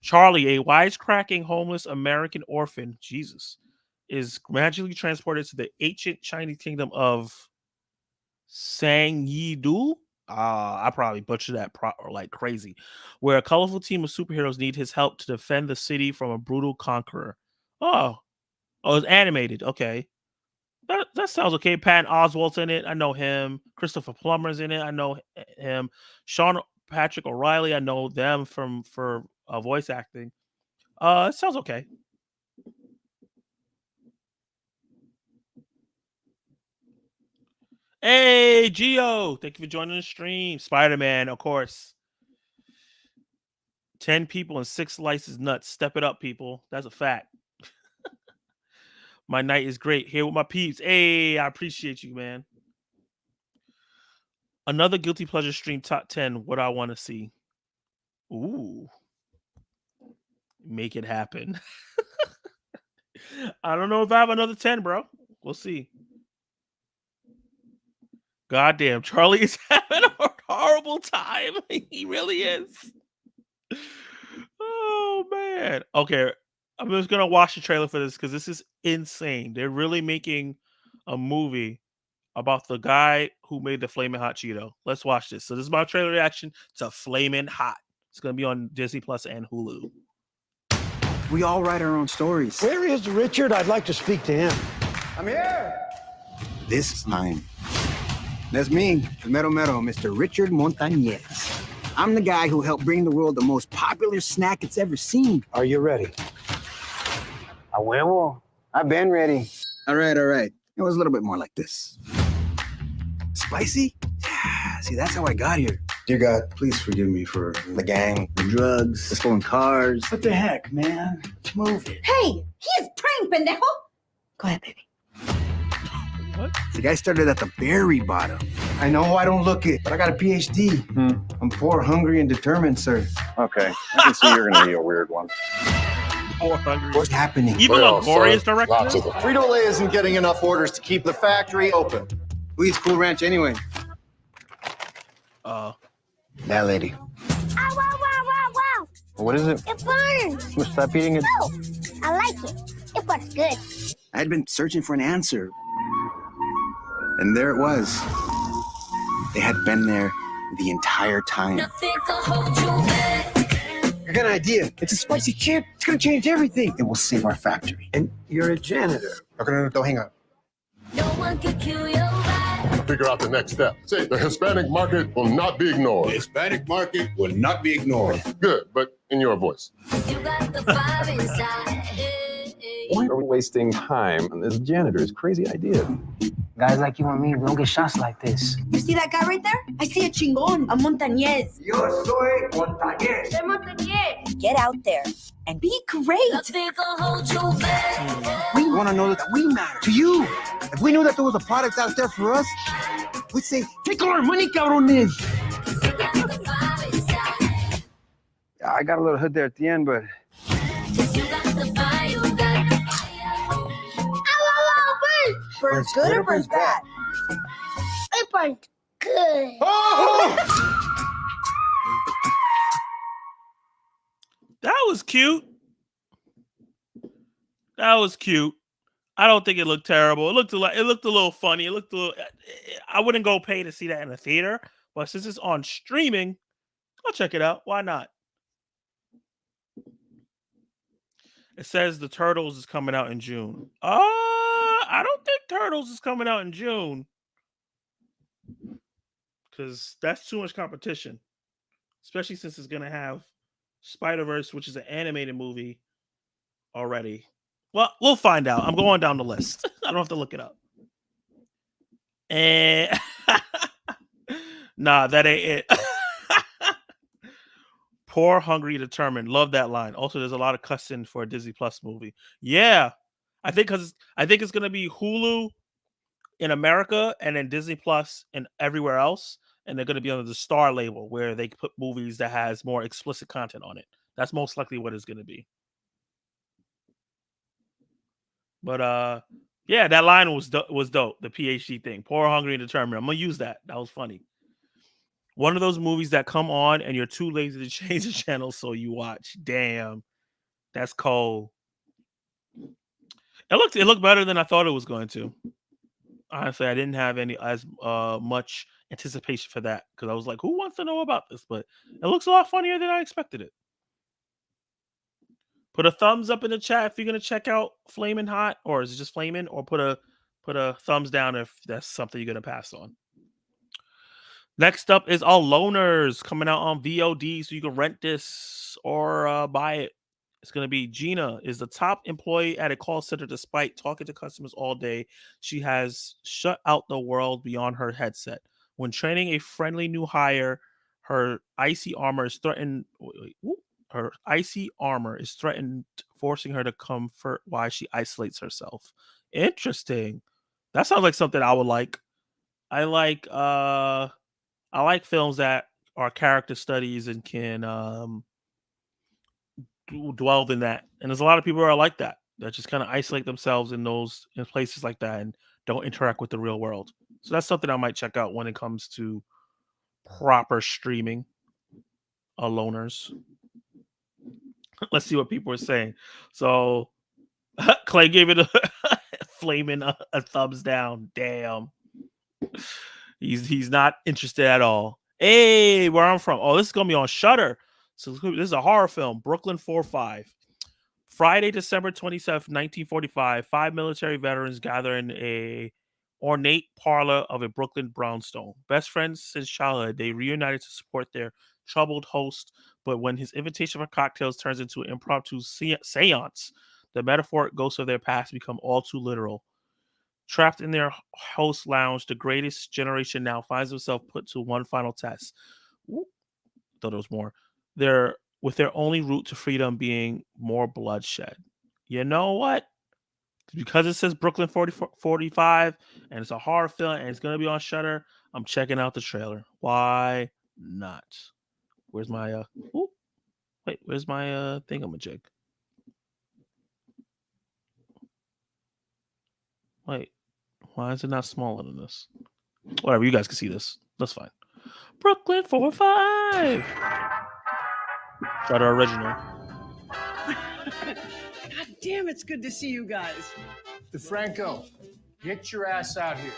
Charlie, a wisecracking homeless American orphan, Jesus, is magically transported to the ancient Chinese kingdom of Sangyidu. I probably butchered that like crazy. Where a colorful team of superheroes need his help to defend the city from a brutal conqueror. Oh, it's animated. Okay. That sounds okay. Patton Oswalt's in it. I know him. Christopher Plummer's in it. I know him. Sean Patrick O'Reilly. I know them for voice acting. It sounds okay. Hey, Gio. Thank you for joining the stream. Spider-Man, of course. 10 people and 6 slices nuts. Step it up, people. That's a fact. My night is great. Here with my peeps. Hey, I appreciate you, man. Another guilty pleasure stream top 10. What I want to see. Ooh. Make it happen. I don't know if I have another 10, bro. We'll see. Goddamn, Charlie is having a horrible time. He really is. Oh, man. Okay, I'm just going to watch the trailer for this because this is insane. They're really making a movie about the guy who made the Flamin' Hot Cheeto. Let's watch this. So this is my trailer reaction to Flamin' Hot. It's going to be on Disney Plus and Hulu. We all write our own stories. Where is Richard? I'd like to speak to him. I'm here. This time, that's me, the Mero Mero, Mr. Richard Montañez. I'm the guy who helped bring the world the most popular snack it's ever seen. Are you ready? A huevo. I've been ready. All right. It was a little bit more like this. Spicy? Yeah, see, that's how I got here. Dear God, please forgive me for the gang, the drugs, the stolen cars. What the heck, man? Let's move it. Hey, he is praying, pendejo. Go ahead, baby. What? The guy started at the very bottom. I know I don't look it, but I got a PhD. I'm poor, hungry, and determined, sir. Okay, I can see you're gonna be a weird one. Poor, hungry. What's happening? Even Longoria is directing this? Frito-Lay isn't getting enough orders to keep the factory open. Who eats Cool Ranch anyway? That lady. Wow. What is it? It burns. Well, stop eating it. No, I like it. It was good. I'd been searching for an answer. And there it was. They had been there the entire time. I got an idea. It's a spicy chip. It's gonna change everything. It will save our factory. And you're a janitor. Okay, no, hang on. No one can kill your vibe. Figure out the next step. Say the Hispanic market will not be ignored. The Hispanic market will not be ignored. Good, but in your voice. You got the fire inside. Why are we wasting time on this janitor's crazy idea? Guys like you and me, we don't get shots like this. You see that guy right there? I see a chingon, a montañez. Yo soy Montañez. Soy montañez. Get out there and be great. We want to know that we matter to you. If we knew that there was a product out there for us, we'd say, take all our money, cabrones. I got a little hood there at the end, but Burns good or burns bad? It burns good. That was cute. That was cute. I don't think it looked terrible. It looked a little funny. It looked a little. I wouldn't go pay to see that in a theater, but since it's on streaming, I'll check it out. Why not? It says the Turtles is coming out in June. I don't think Turtles is coming out in June because that's too much competition, especially since it's gonna have Spider-Verse, which is an animated movie already. Well, we'll find out. I'm going down the list. I don't have to look it up. And nah, that ain't it. Poor, hungry, determined. Love that line. Also, there's a lot of cussing for a Disney Plus movie. Yeah, I think it's gonna be Hulu in America and then Disney Plus and everywhere else, and they're gonna be under the Star label where they put movies that has more explicit content on it. That's most likely what it's gonna be. But yeah, that line was dope. The PhD thing. Poor, hungry, and determined. I'm gonna use that. That was funny. One of those movies that come on and you're too lazy to change the channel, so you watch. Damn, that's cold. It looked better than I thought it was going to. Honestly, I didn't have as much anticipation for that because I was like, who wants to know about this? But it looks a lot funnier than I expected it. Put a thumbs up in the chat if you're gonna check out Flamin' Hot, or is it just Flamin'? Or put a thumbs down if that's something you're gonna pass on. Next up is All Loners coming out on VOD, so you can rent this or buy it. It's going to be Gina is the top employee at a call center despite talking to customers all day. She has shut out the world beyond her headset. When training a friendly new hire, her icy armor is threatened. her icy armor is threatened, forcing her to comfort while she isolates herself. Interesting. That sounds like something I would like. I like films that are character studies and can dwell in that. And there's a lot of people who are like that just kind of isolate themselves in places like that and don't interact with the real world. So that's something I might check out when it comes to proper streaming. Aloners. Let's see what people are saying. So Clay gave it a flaming a thumbs down. Damn. He's not interested at all. Hey, where I'm from. Oh, this is gonna be on Shudder. So this is a horror film, Brooklyn 4-5. Friday, December 27th, 1945, 5 military veterans gather in a ornate parlor of a Brooklyn brownstone. Best friends since childhood, they reunited to support their troubled host, but when his invitation for cocktails turns into an impromptu seance, the metaphoric ghosts of their past become all too literal. Trapped in their host lounge, the greatest generation now finds himself put to one final test. Ooh, thought there was more. With their only route to freedom being more bloodshed. You know what? Because it says Brooklyn 45 and it's a horror film and it's going to be on Shudder, I'm checking out the trailer. Why not? Where's my where's my thingamajig? Wait, why is it not smaller than this? Whatever, you guys can see this. That's fine. Brooklyn 4-5. Shudder original. God damn, it's good to see you guys. DeFranco, get your ass out here.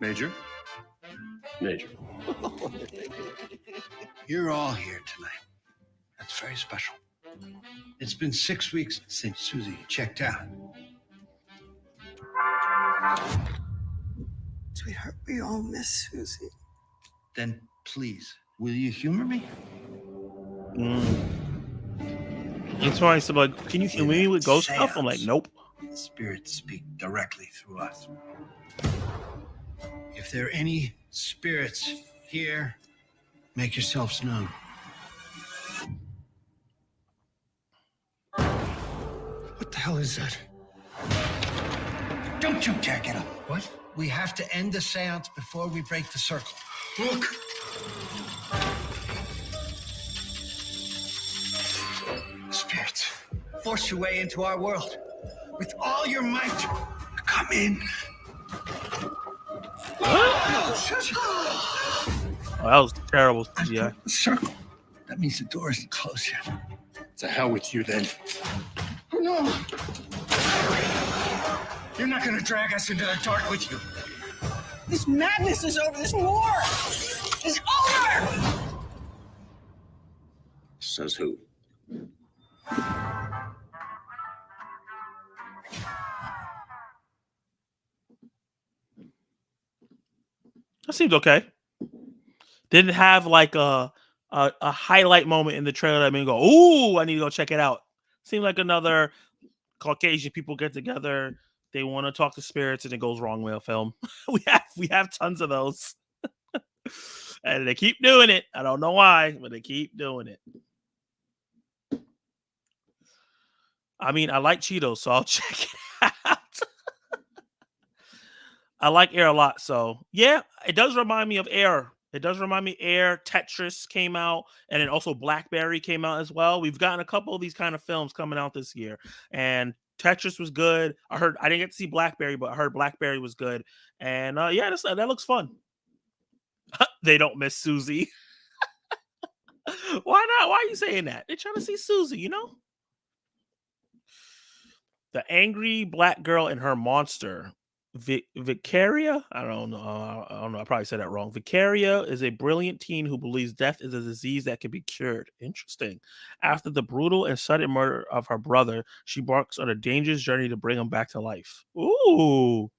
Major? Major. You're all here tonight. That's very special. It's been 6 weeks since Susie checked out. Sweetheart, we all miss Susie. Then please, will you humor me? It's why I said, like, can you humor me with ghost stuff? I'm like, nope. Spirits speak directly through us. If there are any spirits here, make yourselves known. What the hell is that? Don't you dare get up. What? We have to end the seance before we break the circle. Look. Spirits, force your way into our world with all your might. Come in. Oh, that was terrible. Yeah. Circle. That means the door isn't closed yet. To hell with you then. No. You're not gonna drag us into the dark with you. This madness is over. This war is over. Says who? That seems okay. Didn't have like a highlight moment in the trailer that made me go, ooh, I need to go check it out. Seemed like another Caucasian people get together. They want to talk to spirits and it goes wrong with a film. we have tons of those. And they keep doing it. I don't know why, but they keep doing it. I mean, I like Cheetos, so I'll check it out. I like Air a lot, so yeah, it does remind me of Air. It does remind me Air. Tetris came out, and then also Blackberry came out as well. We've gotten a couple of these kind of films coming out this year, and Tetris was good. I didn't get to see Blackberry, but I heard Blackberry was good. And yeah, that looks fun. They don't miss Susie. Why not? Why are you saying that? They're trying to see Susie, you know? The angry black girl and her monster. Vicaria? I don't know. I probably said that wrong. Vicaria is a brilliant teen who believes death is a disease that can be cured. Interesting. After the brutal and sudden murder of her brother, she embarks on a dangerous journey to bring him back to life. Ooh.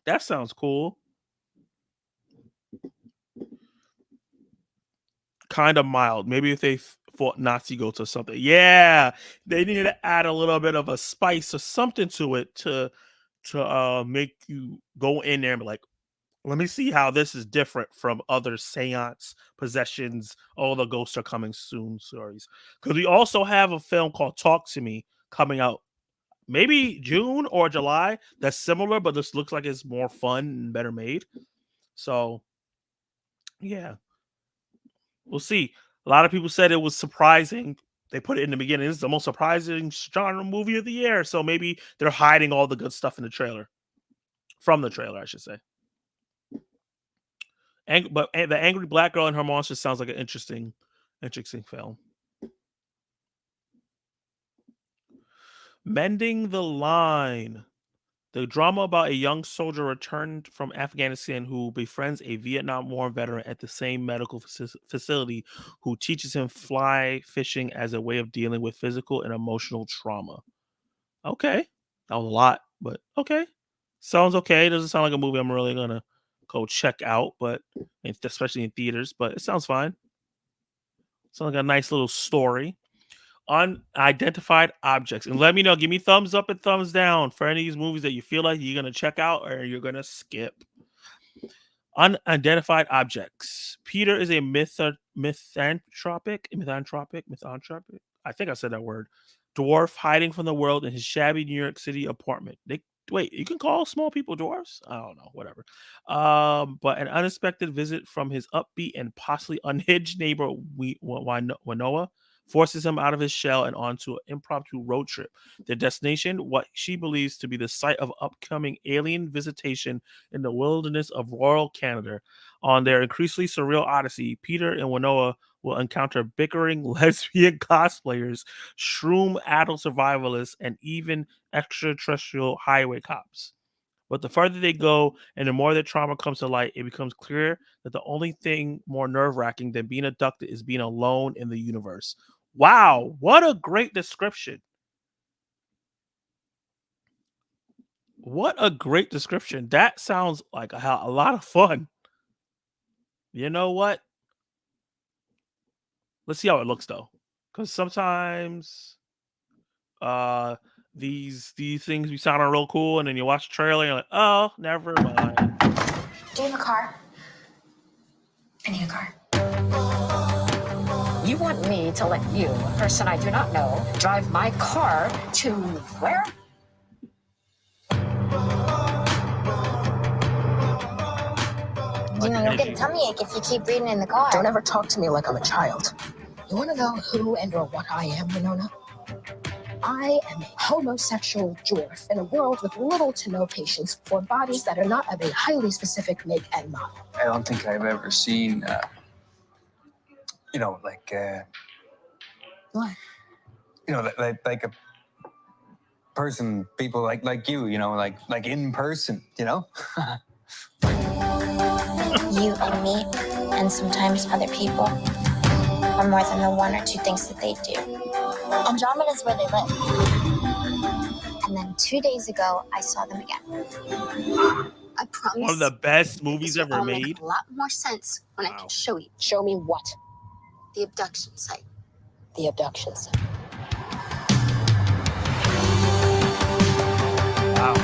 That sounds cool. Kind of mild. Maybe if they fought Nazi goats or something. Yeah. They need to add a little bit of a spice or something to it to make you go in there and be like, Let me see how this is different from other seance possessions. All the ghosts are coming soon stories. Because we also have a film called Talk to Me coming out maybe June or July. That's similar, but this looks like it's more fun and better made. So, yeah, we'll see. A lot of people said it was surprising. They put it in the beginning. This is the most surprising genre movie of the year. So maybe they're hiding all the good stuff in the trailer. From the trailer, I should say. But the angry black girl and her monster sounds like an interesting film. Mending the Line. The drama about a young soldier returned from Afghanistan who befriends a Vietnam War veteran at the same medical facility who teaches him fly fishing as a way of dealing with physical and emotional trauma. Okay. That was a lot, but okay. Sounds okay. Doesn't sound like a movie I'm really going to go check out, but especially in theaters, but it sounds fine. Sounds like a nice little story. Unidentified Objects. And let me know, give me thumbs up and thumbs down for any of these movies that you feel like you're going to check out or you're going to skip. Unidentified Objects. Peter is a misanthropic. I think I said that word. Dwarf hiding from the world in his shabby New York City apartment. Wait, you can call small people dwarfs? I don't know, whatever. But an unexpected visit from his upbeat and possibly unhinged neighbor, Wanoa, forces him out of his shell and onto an impromptu road trip. Their destination, what she believes to be the site of upcoming alien visitation in the wilderness of rural Canada. On their increasingly surreal odyssey, Peter and Wanoa will encounter bickering lesbian cosplayers, shroom adult survivalists, and even extraterrestrial highway cops. But the further they go and the more their trauma comes to light, it becomes clear that the only thing more nerve-wracking than being abducted is being alone in the universe. Wow, what a great description. What a great description. That sounds like a lot of fun. You know what? Let's see how it looks though. Because sometimes these things be sounding real cool, and then you watch the trailer and you're like, oh, never mind. Do you have a car? I need a car. You want me to let you, a person I do not know, drive my car to where? You know, you'll get a tummy ache if you keep reading in the car. Don't ever talk to me like I'm a child. You want to know who and or what I am, Winona? I am a homosexual dwarf in a world with little to no patience for bodies that are not of a highly specific make and model. I don't think I've ever seen, What? like a person, people like you, like in person, You and me, and sometimes other people, are more than the one or two things that they do. Andromeda's where they live. And then 2 days ago, I saw them again. I promise. One of the best movies this will ever all make made. a lot more sense when I can show you. Show me what? The abduction site. The abduction site. Wow.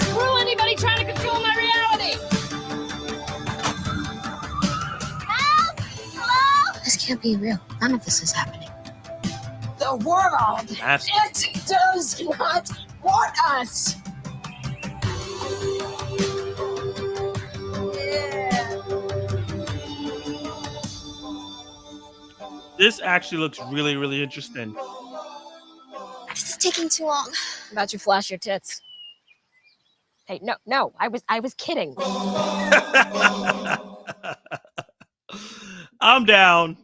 Screw anybody trying to control my reality! Help! Hello? This can't be real. None of this is happening. The world, it does not want us. This actually looks really, really interesting. This is taking too long. About you flash your tits. Hey, no, I was kidding. I'm down.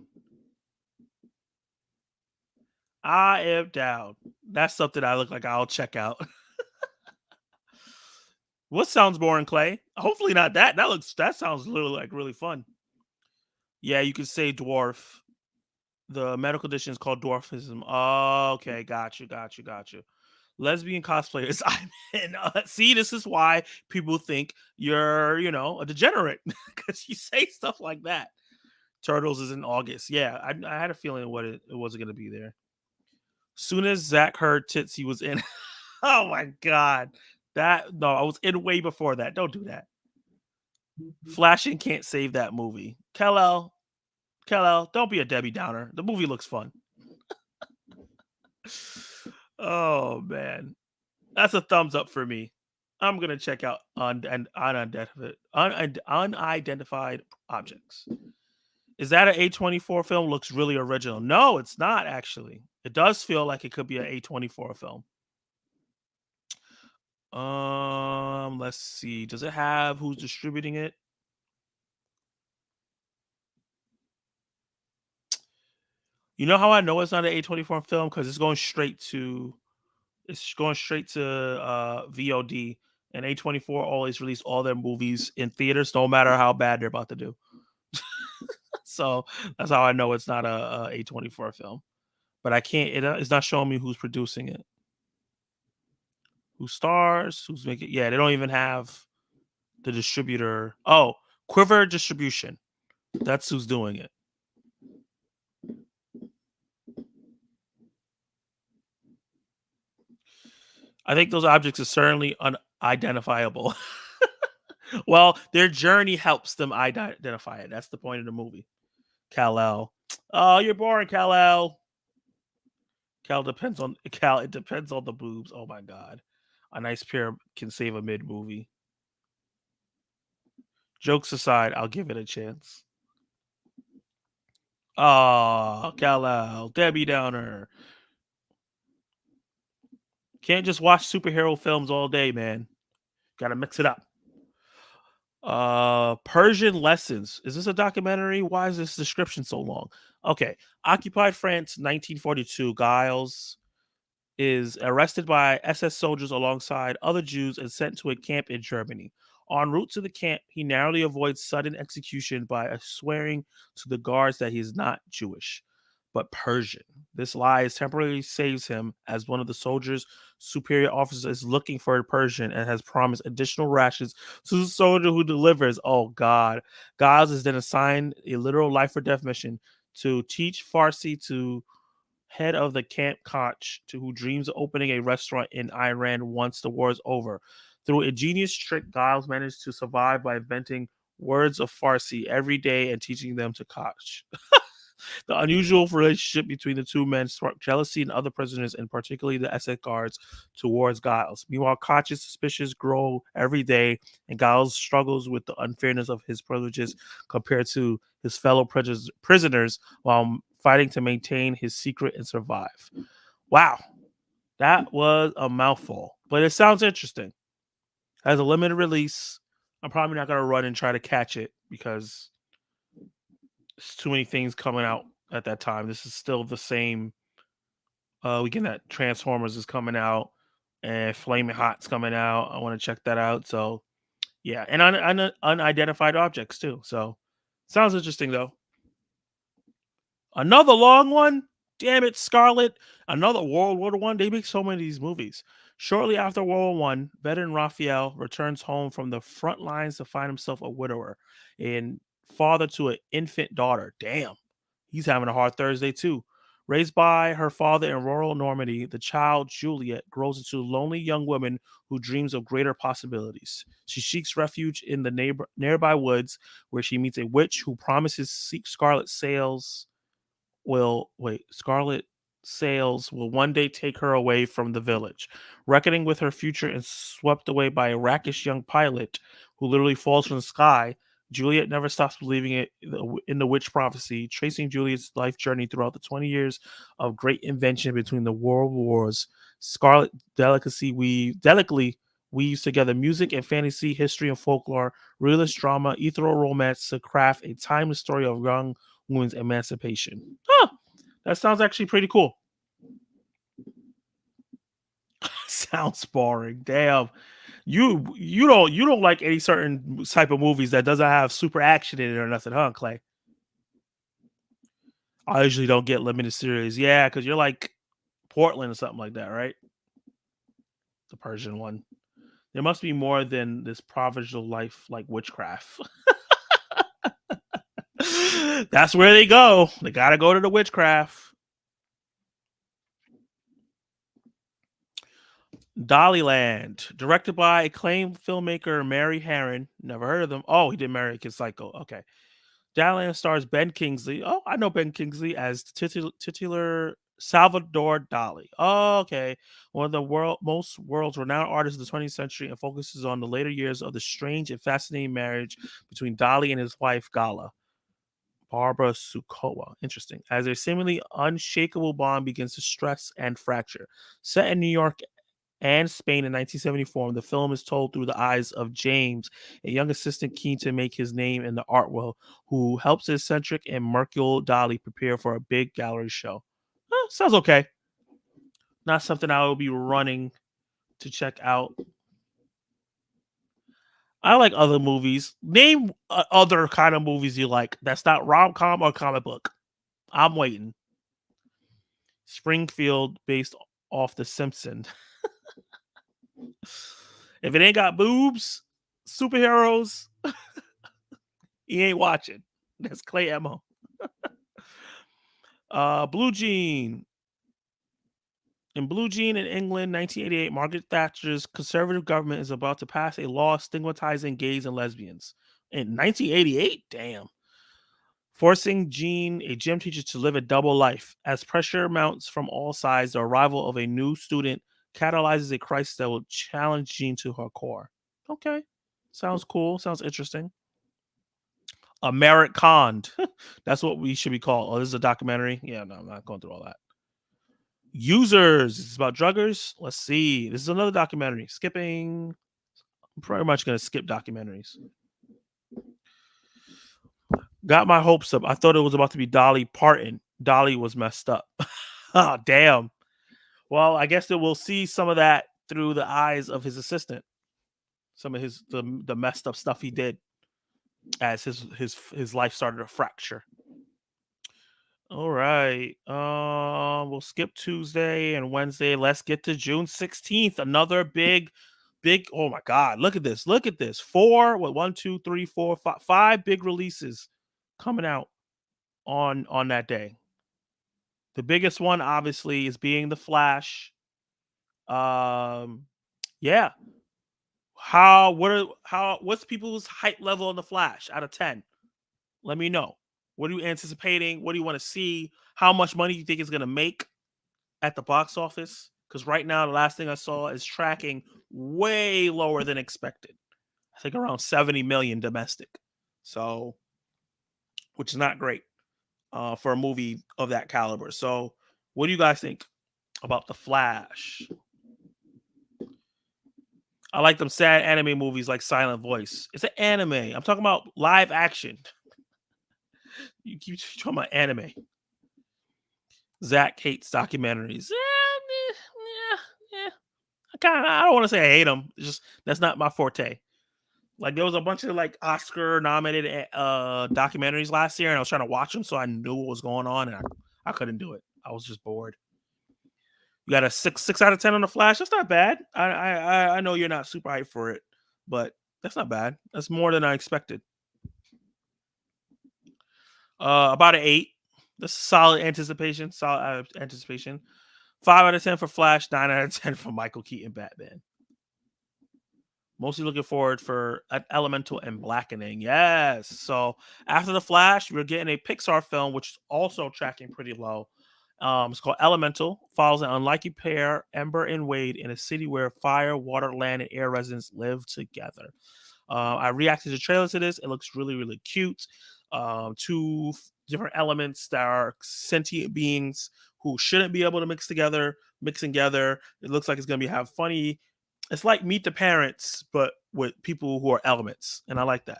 I am down. That's something I look like I'll check out. What sounds boring, Clay? Hopefully not that. That sounds literally like really fun. Yeah, you could say dwarf. The medical condition is called dwarfism. Oh, okay, got you. Lesbian cosplayers. I'm in. See, this is why people think you're, a degenerate because you say stuff like that. Turtles is in August. Yeah, I had a feeling it wasn't going to be there. Soon as Zach heard tits, he was in. Oh my god, I was in way before that. Don't do that. Flashing can't save that movie. Kal-El, don't be a Debbie Downer. The movie looks fun. Oh man, that's a thumbs up for me. I'm gonna check out unidentified objects. Is that an A24 film? Looks really original. No, it's not actually. It does feel like it could be an A24 film. Let's see. Does it have who's distributing it? You know how I know it's not an A24 film? Because it's going straight to VOD, and A24 always release all their movies in theaters, no matter how bad they're about to do. So that's how I know it's not a A24 film. But I can't. It's not showing me who's producing it, who stars, who's making. Yeah, they don't even have the distributor. Oh, Quiver Distribution. That's who's doing it. I think those objects are certainly unidentifiable. Well, their journey helps them identify it. That's the point of the movie. Kal-El. Oh, you're boring, Kal-El. It depends on the boobs. Oh my god. A nice pair can save a mid-movie. Jokes aside, I'll give it a chance. Oh, Kal-El, Debbie Downer. Can't just watch superhero films all day, man. Gotta mix it up. Persian Lessons. Is this a documentary? Why is this description so long? Okay. Occupied France, 1942. Giles is arrested by SS soldiers alongside other Jews and sent to a camp in Germany. En route to the camp, he narrowly avoids sudden execution by swearing to the guards that he is not Jewish, but Persian. This lie temporarily saves him, as one of the soldiers' superior officers is looking for a Persian and has promised additional rations to the soldier who delivers. Oh God. Giles is then assigned a literal life or death mission to teach Farsi to head of the camp Koch, who dreams of opening a restaurant in Iran once the war is over. Through a genius trick, Giles managed to survive by inventing words of Farsi every day and teaching them to Koch. The unusual relationship between the two men sparked jealousy in other prisoners, and particularly the SS guards, towards Giles. Meanwhile, Koch's suspicions grow every day, and Giles struggles with the unfairness of his privileges compared to his fellow prisoners while fighting to maintain his secret and survive. Wow, that was a mouthful, but it sounds interesting. As a limited release, I'm probably not going to run and try to catch it because there's too many things coming out at that time. This is still the same weekend that Transformers is coming out and Flaming Hot's coming out. I want to check that out. So, yeah, and unidentified objects too. So, sounds interesting though. Another long one. Damn it, Scarlet. Another World War I. They make so many of these movies. Shortly after World War I, veteran Raphael returns home from the front lines to find himself a widower and father to an infant daughter. Damn, he's having a hard Thursday too. Raised by her father in rural Normandy, the child Juliet grows into a lonely young woman who dreams of greater possibilities. She seeks refuge in the nearby woods, where she meets a witch who promises Scarlet Sails will one day take her away from the village. Reckoning with her future and swept away by a rakish young pilot who literally falls from the sky, Juliet never stops believing in the witch prophecy, tracing Juliet's life journey throughout the 20 years of great invention between the world wars. Scarlet delicately weaves together music and fantasy, history and folklore, realist drama, ethereal romance to craft a timeless story of young women's emancipation. Huh, that sounds actually pretty cool. Sounds boring. Damn. You don't like any certain type of movies that doesn't have super action in it or nothing, huh, Clay? I usually don't get limited series. Yeah, because you're like Portland or something like that, right? The Persian one. There must be more than this provincial life like witchcraft. That's where they go. They gotta go to the witchcraft. Dollyland, directed by acclaimed filmmaker Mary Harron. Never heard of them. Oh, he did American Psycho. Okay. Dollyland stars Ben Kingsley. Oh, I know Ben Kingsley as titular Salvador Dali. Oh, okay. One of the world's renowned artists of the 20th century, and focuses on the later years of the strange and fascinating marriage between Dali and his wife Gala, Barbara Sukowa. Interesting. As their seemingly unshakable bond begins to stress and fracture. Set in New York and Spain in 1974, the film is told through the eyes of James, a young assistant keen to make his name in the art world, who helps the eccentric and mercurial Dali prepare for a big gallery show. Sounds okay. Not something I will be running to check out. I like other movies. Name other kind of movies you like. That's not rom-com or comic book. I'm waiting. Springfield, based off The Simpsons. If it ain't got boobs, superheroes, he ain't watching. That's Clay Emo. Blue Jean. In Blue Jean in England, 1988, Margaret Thatcher's conservative government is about to pass a law stigmatizing gays and lesbians. In 1988? Damn. Forcing Jean, a gym teacher, to live a double life. As pressure mounts from all sides, the arrival of a new student catalyzes a crisis that will challenge Jean to her core. Okay. Sounds cool. Sounds interesting. American. That's what we should be called. Oh, this is a documentary? Yeah, no, I'm not going through all that. Users. It's about druggers. Let's see. This is another documentary. Skipping. I'm pretty much going to skip documentaries. Got my hopes up. I thought it was about to be Dolly Parton. Dolly was messed up. Oh, damn. Well, I guess that we'll see some of that through the eyes of his assistant. Some of the messed up stuff he did as his life started to fracture. All right. We'll skip Tuesday and Wednesday. Let's get to June 16th. Another big. Oh my God! Look at this. Look at this. 1, 2, 3, 4, 5 big releases coming out on that day. The biggest one, obviously, is being The Flash. Yeah. What's people's hype level on The Flash out of 10? Let me know. What are you anticipating? What do you want to see? How much money do you think it's going to make at the box office? Because right now, the last thing I saw is tracking way lower than expected. I think around 70 million domestic. So, which is not great for a movie of that caliber. So, what do you guys think about The Flash? I like them sad anime movies like Silent Voice. It's an anime. I'm talking about live action. You keep talking about anime. Zach hates documentaries. I don't want to say I hate them. It's just that's not my forte. Like there was a bunch of like Oscar nominated documentaries last year, and I was trying to watch them, so I knew what was going on, and I couldn't do it. I was just bored. You got a 6 out of 10 on The Flash. That's not bad. I know you're not super hyped for it, but that's not bad. That's more than I expected. About an 8. That's solid anticipation. 5 out of 10 for Flash. 9 out of 10 for Michael Keaton Batman. Mostly looking forward for an Elemental and Blackening. Yes. So after The Flash, we're getting a Pixar film, which is also tracking pretty low. It's called Elemental. Follows an unlikely pair, Ember and Wade, in a city where fire, water, land, and air residents live together. I reacted to trailers to this. It looks really, really cute. 2 different elements that are sentient beings who shouldn't be able to mix together. It looks like it's going to have funny. It's like Meet the Parents, but with people who are elements. And I like that.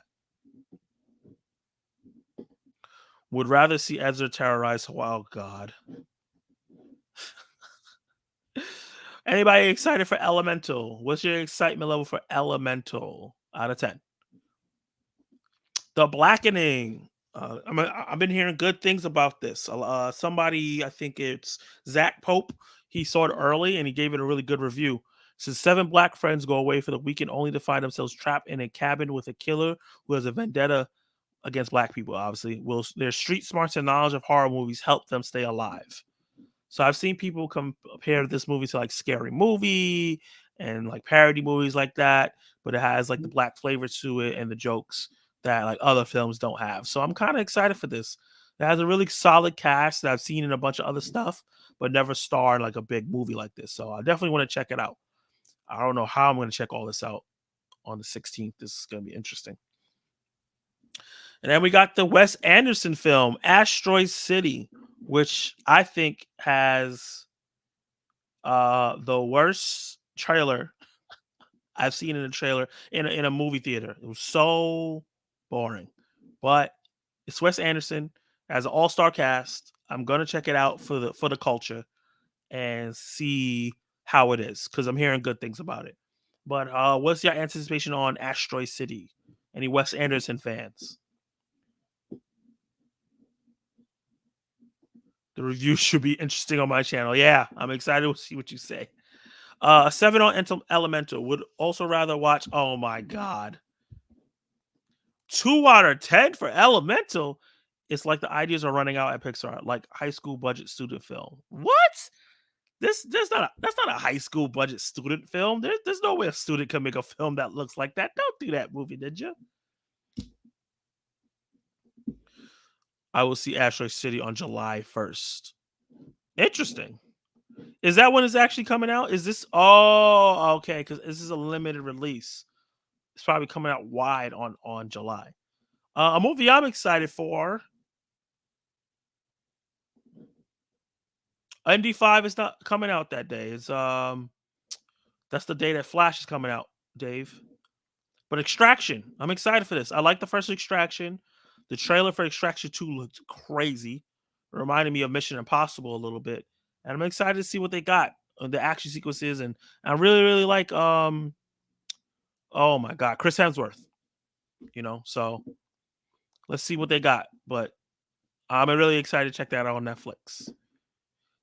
Would rather see Ezra terrorize. Oh, God. Anybody excited for Elemental? What's your excitement level for Elemental out of 10? The Blackening. I've been hearing good things about this. Somebody, I think it's Zach Pope, he saw it early and he gave it a really good review. Says 7 black friends go away for the weekend only to find themselves trapped in a cabin with a killer who has a vendetta against black people, obviously. Their street smarts and knowledge of horror movies help them stay alive. So I've seen people compare this movie to like Scary Movie and like parody movies like that, but it has like the black flavor to it and the jokes that like other films don't have. So I'm kind of excited for this. It has a really solid cast that I've seen in a bunch of other stuff, but never starred like a big movie like this. So I definitely want to check it out. I don't know how I'm going to check all this out on the 16th. This is going to be interesting. And then we got the Wes Anderson film, Asteroid City, which I think has the worst trailer I've seen in a trailer in a movie theater. It was so boring. But it's Wes Anderson as an all-star cast. I'm going to check it out for the culture and see how it is, because I'm hearing good things about it. But what's your anticipation on Asteroid City? Any Wes Anderson fans? The review should be interesting on my channel. Yeah, I'm excited to see what you say. 7 on Elemental. Would also rather watch. Oh my God. 2 out of 10 for Elemental. It's like the ideas are running out at Pixar, like high school budget student film. What? That's not a high school budget student film. There's no way a student can make a film that looks like that. Don't do that, movie ninja. I will see Asteroid City on July 1st. Interesting. Is that when it's actually coming out? Is this? Oh, okay. Because this is a limited release. It's probably coming out wide on July. A movie I'm excited for. MD5 is not coming out that day. It's that's the day that Flash is coming out, Dave. But Extraction, I'm excited for this. I like the first Extraction. The trailer for Extraction 2 looked crazy. It reminded me of Mission Impossible a little bit. And I'm excited to see what they got on the action sequences. And I really, really like oh my God, Chris Hemsworth. You know, so let's see what they got. But I'm really excited to check that out on Netflix.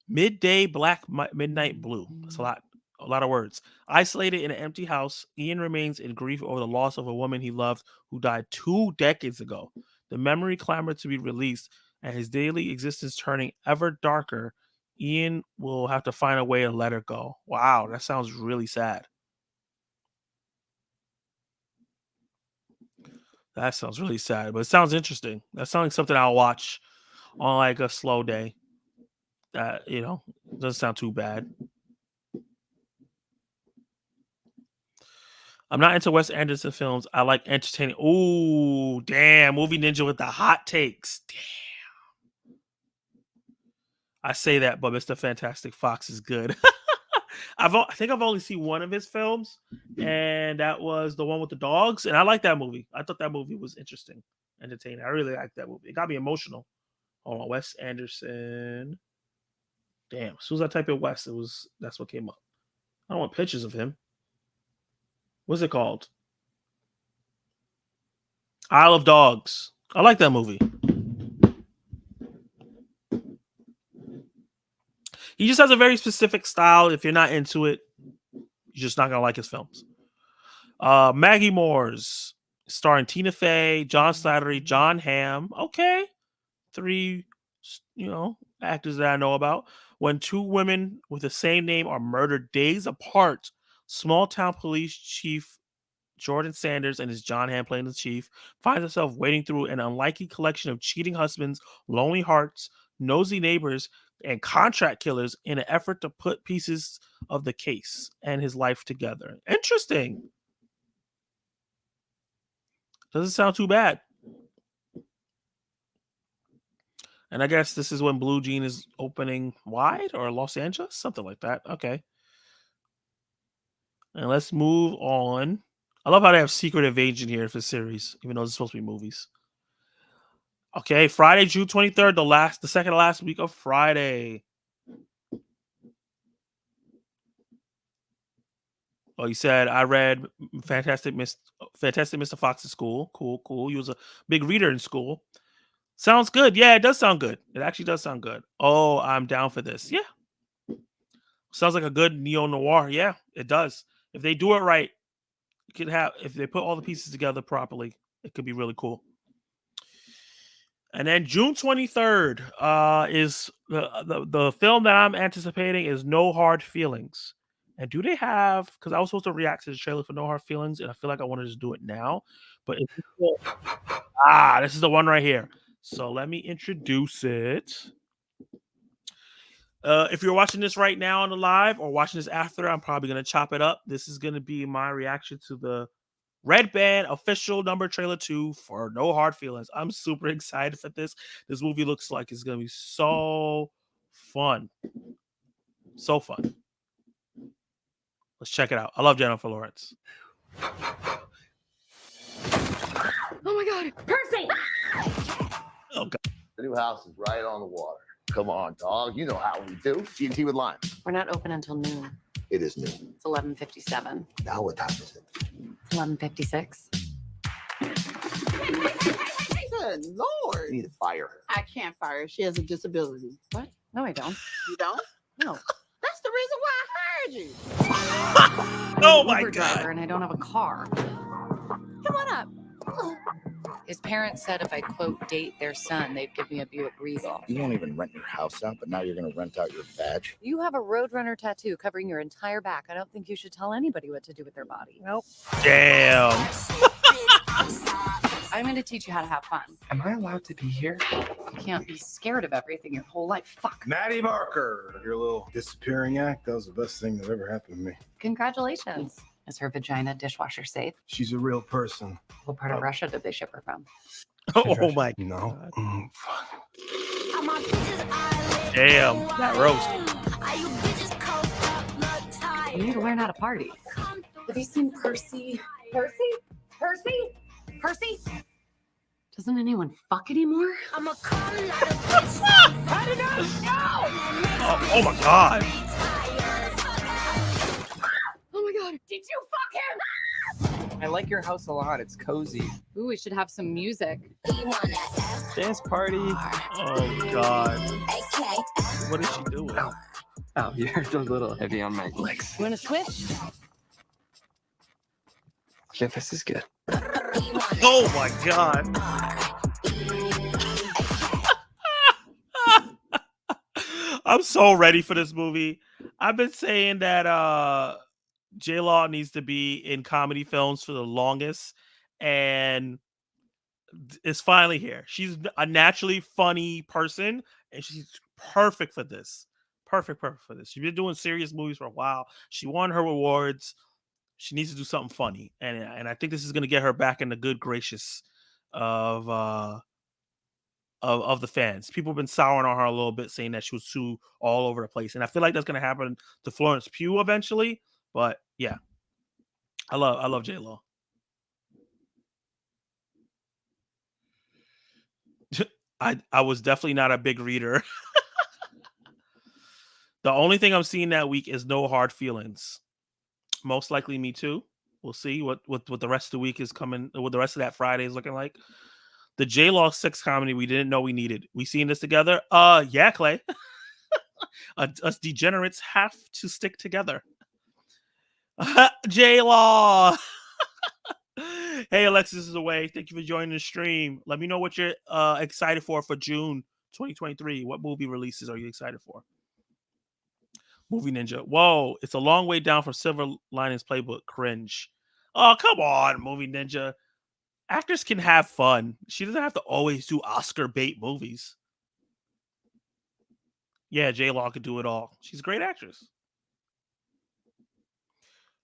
Midday Black, Midnight Blue. That's a lot of words. Isolated in an empty house, Ian remains in grief over the loss of a woman he loved who died 2 decades ago. The memory clamored to be released, and his daily existence turning ever darker. Ian will have to find a way to let her go. Wow, that sounds really sad. That sounds really sad, but it sounds interesting. That sounds like something I'll watch on like a slow day. That, you know, doesn't sound too bad. I'm not into Wes Anderson films. I like entertaining. Ooh, damn. Movie Ninja with the hot takes. Damn. I say that, but Mr. Fantastic Fox is good. I think I've only seen one of his films, and that was the one with the dogs. And I like that movie. I thought that movie was interesting, entertaining. I really liked that movie. It got me emotional. Hold on, Wes Anderson. Damn. As soon as I type in Wes, that's what came up. I don't want pictures of him. What's it called? Isle of Dogs. I like that movie. He just has a very specific style. If you're not into it, you're just not going to like his films. Maggie Moore's, starring Tina Fey, John Slattery, John Hamm. Okay. 3, actors that I know about. When 2 women with the same name are murdered days apart, small town police chief Jordan Sanders and his John Hamm playing the chief finds himself wading through an unlikely collection of cheating husbands, lonely hearts, nosy neighbors, and contract killers in an effort to put pieces of the case and his life together. Interesting. Doesn't sound too bad. And I guess this is when Blue Jean is opening wide, or Los Angeles, something like that. Okay. And let's move on. I love how they have Secret Invasion here for the series, even though it's supposed to be movies. Okay, Friday, June 23rd, the second to last week of Friday. Oh, you said I read Fantastic Mr. Fox at school. Cool. You was a big reader in school. Sounds good. Yeah, it does sound good. It actually does sound good. Oh, I'm down for this. Yeah. Sounds like a good neo-noir. Yeah, it does. If they do it right, if they put all the pieces together properly, it could be really cool. And then June 23rd is the film that I'm anticipating is No Hard Feelings. And do they have? Because I was supposed to react to the trailer for No Hard Feelings, and I feel like I want to just do it now. But this is the one right here. So let me introduce it. If you're watching this right now on the live or watching this after, I'm probably gonna chop it up. This is gonna be my reaction to the Red Band official number trailer 2 for No Hard Feelings. I'm super excited for this. This movie looks like it's gonna be so fun. So fun. Let's check it out. I love Jennifer Lawrence. Oh my God, Percy! Oh God. The new house is right on the water. Come on, dog. You know how we do. G&T with lime. We're not open until noon. It is noon. It's 11:57. Now what time is it? 11:56. Good Lord. You need to fire her. I can't fire her. She has a disability. What? No, I don't. You don't? No. That's the reason why I hired you. Oh I'm an my Uber God. driver and I don't have a car. Come on up. His parents said if I quote date their son, they'd give me a Buick Regal. You won't even rent your house out, but now you're going to rent out your badge. You have a Roadrunner tattoo covering your entire back. I don't think you should tell anybody what to do with their body. Nope. Damn. I'm going to teach you how to have fun. Am I allowed to be here? You can't be scared of everything your whole life. Fuck. Maddie Barker, your little disappearing act, that was the best thing that ever happened to me. Congratulations. Is her vagina dishwasher safe? She's a real person. What part of Russia did they ship her from? Oh my No. Fuck. Damn. That roast. You need to learn how to party. Have you seen Percy? Percy? Percy? Percy? Doesn't anyone fuck anymore? Oh my God. Oh my God, did you fuck him? I like your house a lot. It's cozy. Ooh, we should have some music. Dance party. Oh God. What is she doing? Oh, you're a little heavy on my legs. You want to switch? Yeah, this is good. Oh my God. I'm so ready for this movie. I've been saying that J-Law needs to be in comedy films for the longest, and it's finally here. She's a naturally funny person, and she's perfect for this. Perfect for this. She's been doing serious movies for a while. She won her awards. She needs to do something funny, and I think this is going to get her back in the good gracious of the fans. People have been souring on her a little bit, saying that she was too all over the place, and I feel like that's going to happen to Florence Pugh eventually. But yeah, I love J-Lo. I was definitely not a big reader. The only thing I'm seeing that week is No Hard Feelings. Most likely me too. We'll see what the rest of the week is coming, what the rest of that Friday is looking like. The J-Law 6 comedy we didn't know we needed. We seeing this together? Yeah, Clay. Us degenerates have to stick together. J-Law. Hey, Alexis is away. Thank you for joining the stream. Let me know what you're excited for June 2023. What movie releases are you excited for? Movie Ninja. Whoa, it's a long way down from Silver Linings Playbook. Cringe. Oh, come on, Movie Ninja. Actors can have fun. She doesn't have to always do Oscar bait movies. Yeah, J-Law could do it all. She's a great actress.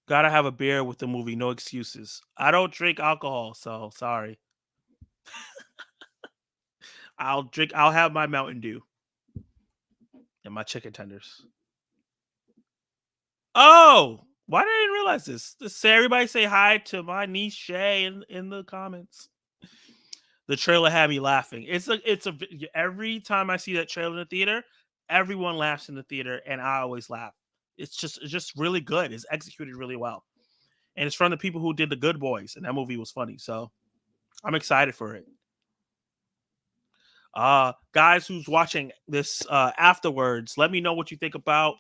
Gotta have a beer with the movie. No excuses. I don't drink alcohol, so sorry. I'll have my Mountain Dew and my chicken tenders. Oh, why did I didn't realize this? Everybody say hi to my niece Shay in the comments. The trailer had me laughing. Every time I see that trailer in the theater, everyone laughs in the theater, and I always laugh. It's just really good. It's executed really well, and it's from the people who did The Good Boys, and that movie was funny. So I'm excited for it. Guys who's watching this afterwards, let me know what you think about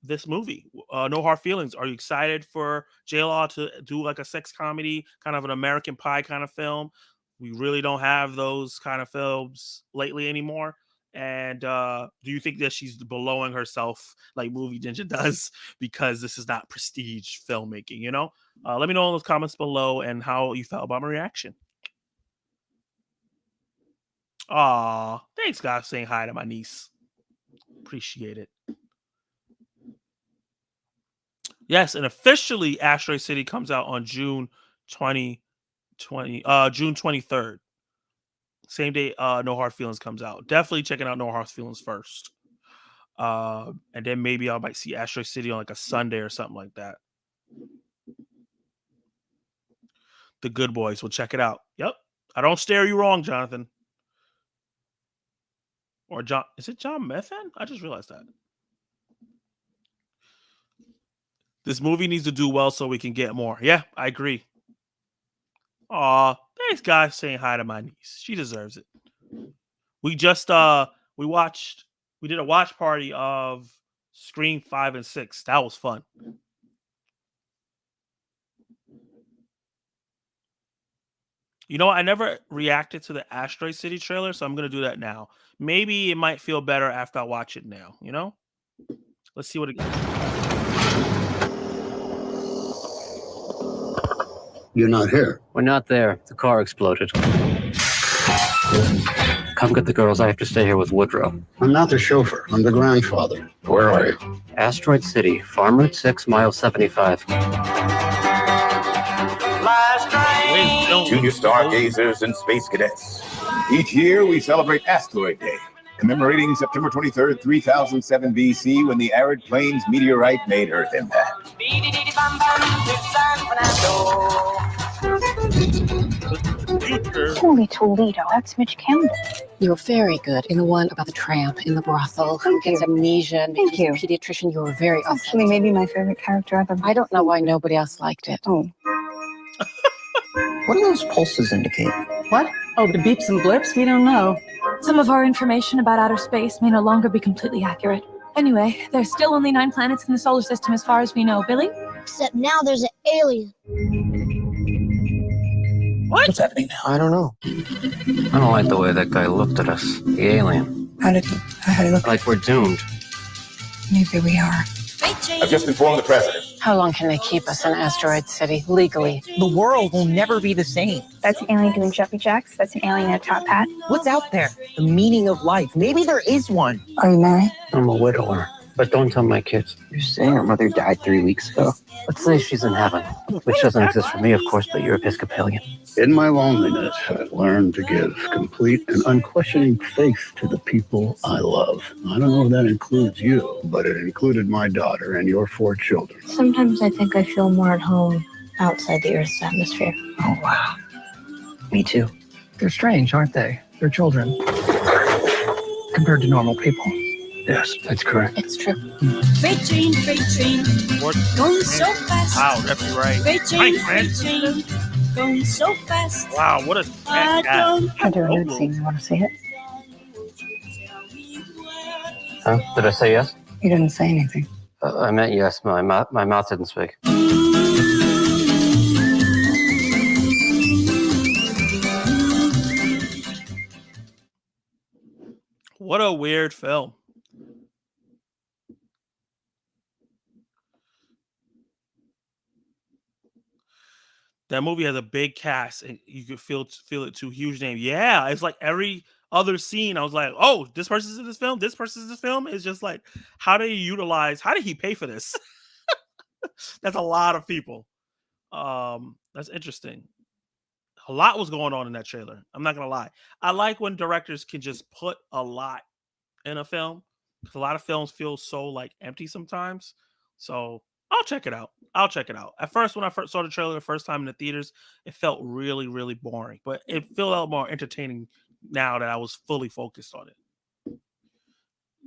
this movie. No Hard Feelings. Are you excited for J-Law to do like a sex comedy, kind of an American Pie kind of film? We really don't have those kind of films lately anymore. And do you think that she's blowing herself like Movie Ninja does because this is not prestige filmmaking? You know, let me know in those comments below and how you felt about my reaction. Aw, thanks, guys, saying hi to my niece. Appreciate it. Yes, and officially, Asteroid City comes out on June 23rd. Same day No Hard Feelings comes out. Definitely checking out No Hard Feelings first. And then maybe I might see Asteroid City on like a Sunday or something like that. The Good Boys. We'll check it out. Yep. I don't stare you wrong, Jonathan. Or John. Is it John Methan? I just realized that. This movie needs to do well so we can get more. Yeah, I agree. Aw, thanks, guys, saying hi to my niece. She deserves it. We just we did a watch party of Scream 5 and 6. That was fun. You know, I never reacted to the Asteroid City trailer, so I'm gonna do that now. Maybe it might feel better after I watch it now, you know? Let's see what it You're not here. We're not there. The car exploded. Come get the girls. I have to stay here with Woodrow. I'm not the chauffeur. I'm the grandfather. Where are you? Asteroid City, Farm Route 6, mile 75. Junior stargazers and space cadets. Each year we celebrate Asteroid Day, commemorating September 23rd, 3007 BC, when the arid plains meteorite made Earth impact. Holy Toledo, that's Mitch Campbell. You're very good in the one about the tramp in the brothel who gets amnesia. Thank you. Pediatrician, you were very Actually, maybe my favorite character ever. I don't know why nobody else liked it. Oh. What do those pulses indicate? What? Oh, the beeps and blips? We don't know. Some of our information about outer space may no longer be completely accurate. Anyway, there's still only 9 planets in the solar system as far as we know. Billy? Except now there's an alien. What's happening now? I don't know. I don't like the way that guy looked at us. The alien. How did he look? Like we're doomed. Maybe we are. I've just informed the president. How long can they keep us in Asteroid City legally? The world will never be the same. That's an alien doing jumpy jacks. That's an alien in a top hat. What's out there? The meaning of life. Maybe there is one. Are you married? I'm a widower. But don't tell my kids. You're saying her mother died 3 weeks ago? Let's say she's in heaven, which doesn't exist for me, of course, but you're Episcopalian. In my loneliness, I've learned to give complete and unquestioning faith to the people I love. I don't know if that includes you, but it included my daughter and your 4 children. Sometimes I think I feel more at home outside the Earth's atmosphere. Oh, wow. Me too. They're strange, aren't they? They're children. Compared to normal people. Yes, that's correct. It's true. Freight train, going so fast. Wow, that's right. Freight train, Thanks, man. going so fast. Wow, what a I don't I'll do a nude scene. You want to see it? Huh? Did I say yes? You didn't say anything. I meant yes. My mouth didn't speak. What a weird film. That movie has a big cast, and you could feel it too. Huge name. Yeah, it's like every other scene. I was like, oh, this person's in this film. This person's in this film. It's just like, how did he utilize? How did he pay for this? That's a lot of people. That's interesting. A lot was going on in that trailer. I'm not gonna lie. I like when directors can just put a lot in a film, because a lot of films feel so like empty sometimes. So I'll check it out. At first, when I first saw the trailer the first time in the theaters, it felt really, really boring. But it felt a lot more entertaining now that I was fully focused on it.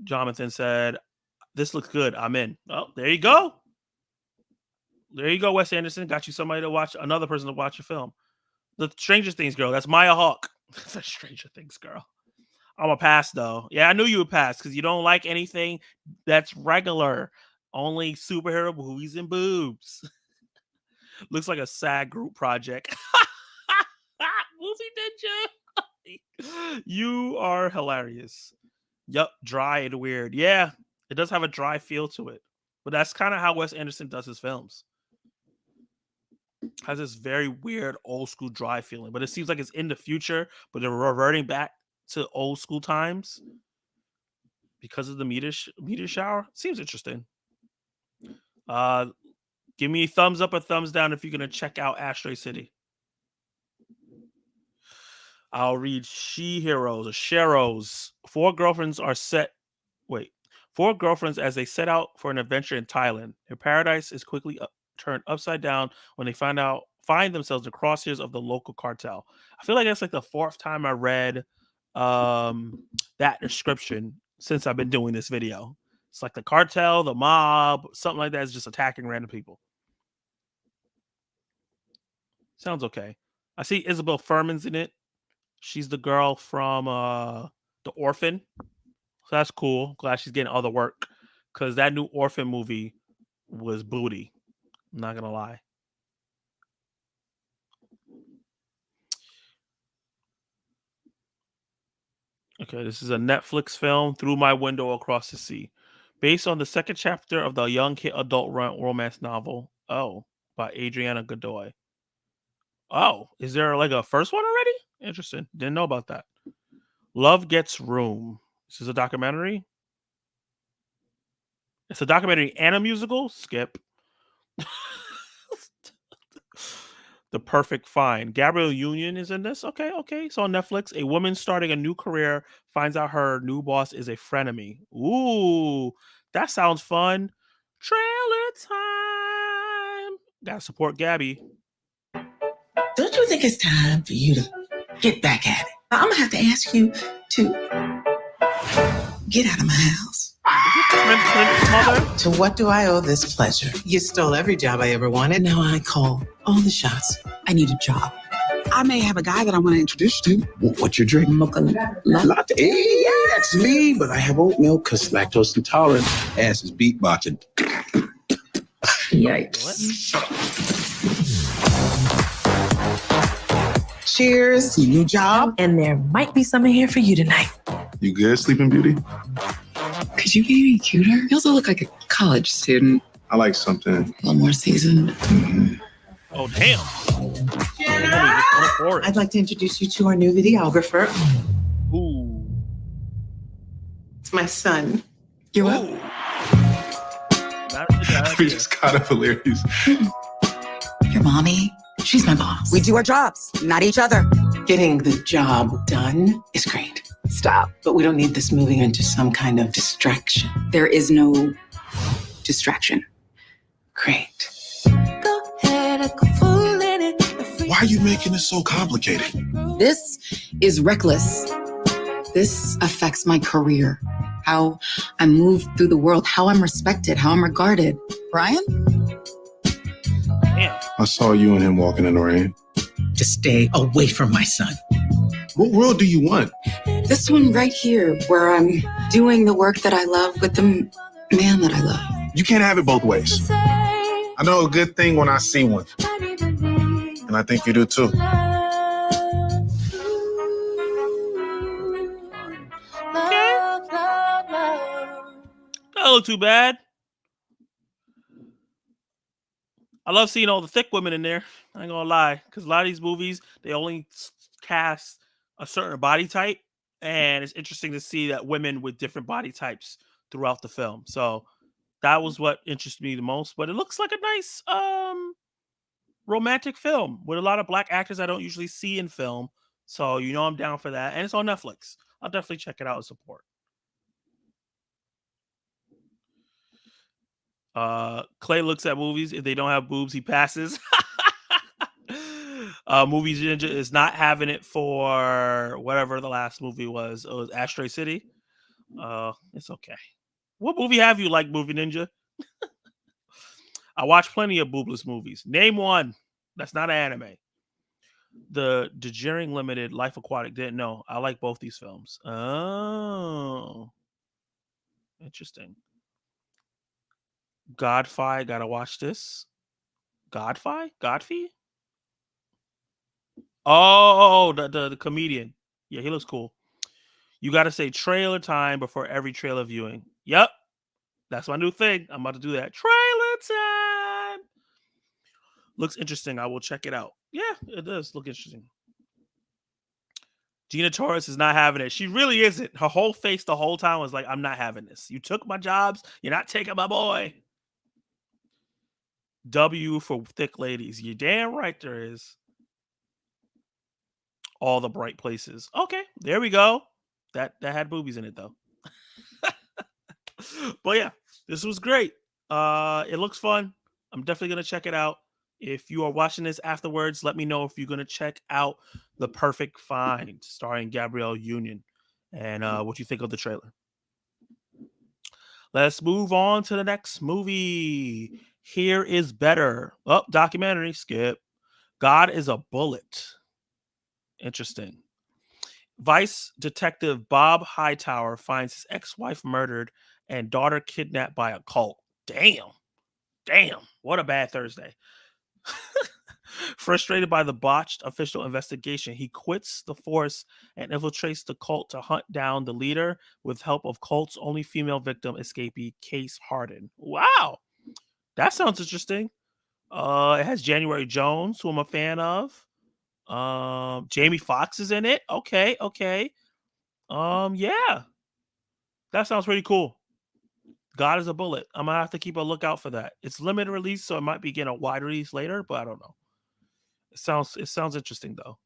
Jonathan said, "This looks good. I'm in." Oh, there you go. There you go, Wes Anderson. Got you somebody to watch, another person to watch your film. The Stranger Things girl. That's Maya Hawke. The Stranger Things girl. I'm a pass though. Yeah, I knew you would pass because you don't like anything that's regular. Only superhero movies and boobs. Looks like a SAG group project. Movie Ninja. You are hilarious. Yup, dry and weird. Yeah, it does have a dry feel to it, but that's kind of how Wes Anderson does his films. Has this very weird old school dry feeling, but it seems like it's in the future, but they're reverting back to old school times because of the meteor shower. Seems interesting. Give me a thumbs up or thumbs down if you're gonna check out Asteroid City. I'll read She Heroes or Sheros. Four girlfriends as they set out for an adventure in Thailand. Their paradise is quickly turned upside down when they find themselves in crosshairs of the local cartel. I feel like that's like the fourth time I read that description since I've been doing this video. It's like the cartel, the mob, something like that is just attacking random people. Sounds okay. I see Isabel Furman's in it. She's the girl from The Orphan. So that's cool. Glad she's getting other work. Because that new Orphan movie was booty. I'm not going to lie. Okay, this is a Netflix film, Through My Window Across the Sea. Based on the second chapter of the young adult romance novel, by Adriana Godoy. Oh, is there like a first one already? Interesting. Didn't know about that. Love Gets Room. This is a documentary. It's a documentary and a musical. Skip. The Perfect Find. Gabrielle Union is in this. Okay. So on Netflix, a woman starting a new career finds out her new boss is a frenemy. Ooh, that sounds fun. Trailer time. Gotta support Gabby. Don't you think it's time for you to get back at it? I'm gonna have to ask you to get out of my house. Mother? To what do I owe this pleasure? You stole every job I ever wanted. Now I call all the shots. I need a job. I may have a guy that I want to introduce you to. What's your drink? Mocha Latte. Yeah, that's me, but I have oat milk because lactose intolerant. Ass is beatboxing. Yikes. Cheers to your new job. And there might be something here for you tonight. You good, Sleeping Beauty? Could you be any cuter? You also look like a college student. I like something A little more seasoned. Oh, damn. I'd like to introduce you to our new videographer. Ooh. It's my son. You're welcome. It's kind of hilarious. Your mommy, she's my boss. We do our jobs, not each other. Getting the job done is great. Stop. But we don't need this moving into some kind of distraction. There is no distraction. Great. Why are you making it so complicated? This is reckless. This affects my career. How I move through the world, how I'm respected, how I'm regarded. Brian? Damn. I saw you and him walking in the rain. To stay away from my son. What world do you want? This one right here, where I'm doing the work that I love with the man that I love. You can't have it both ways. I know a good thing when I see one. And I think you do too. Not look too bad. I love seeing all the thick women in there. I ain't gonna lie, because a lot of these movies they only cast a certain body type, and it's interesting to see that women with different body types throughout the film. So that was what interested me the most. But it looks like a nice romantic film with a lot of black actors I don't usually see in film. So I'm down for that, and it's on Netflix. I'll definitely check it out and support. Clay looks at movies. If they don't have boobs, he passes. Movies Ninja is not having it for whatever the last movie was. It was Asteroid City. It's okay. What movie have you liked, Movie Ninja? I watch plenty of boobless movies. Name one that's not an anime. The Degearing Limited, Life Aquatic. Didn't know. I like both these films. Oh, interesting. Godfy, gotta watch this. Godfy? Oh, the comedian. Yeah, he looks cool. You got to say trailer time before every trailer viewing. Yep. That's my new thing. I'm about to do that. Trailer time. Looks interesting. I will check it out. Yeah, it does look interesting. Gina Torres is not having it. She really isn't. Her whole face the whole time was like, I'm not having this. You took my jobs. You're not taking my boy. W for thick ladies. You're damn right there is. All the bright places. Okay, there we go. That had boobies in it though. But yeah, this was great. It looks fun. I'm definitely gonna check it out. If you are watching this afterwards, let me know if you're gonna check out The Perfect Find, starring Gabrielle Union, and what you think of the trailer. Let's move on to the next movie. Here is Better. Oh, documentary. Skip. God is a Bullet. Interesting. Vice Detective Bob Hightower finds his ex-wife murdered and daughter kidnapped by a cult. Damn. What a bad Thursday. Frustrated by the botched official investigation, he quits the force and infiltrates the cult to hunt down the leader with help of cult's only female victim escapee, Case Harden. Wow. That sounds interesting. It has January Jones, who I'm a fan of. Jamie Foxx is in it. Okay. Yeah. That sounds pretty cool. God is a Bullet. I'm gonna have to keep a lookout for that. It's limited release, so it might be getting a wide release later, but I don't know. It sounds interesting though.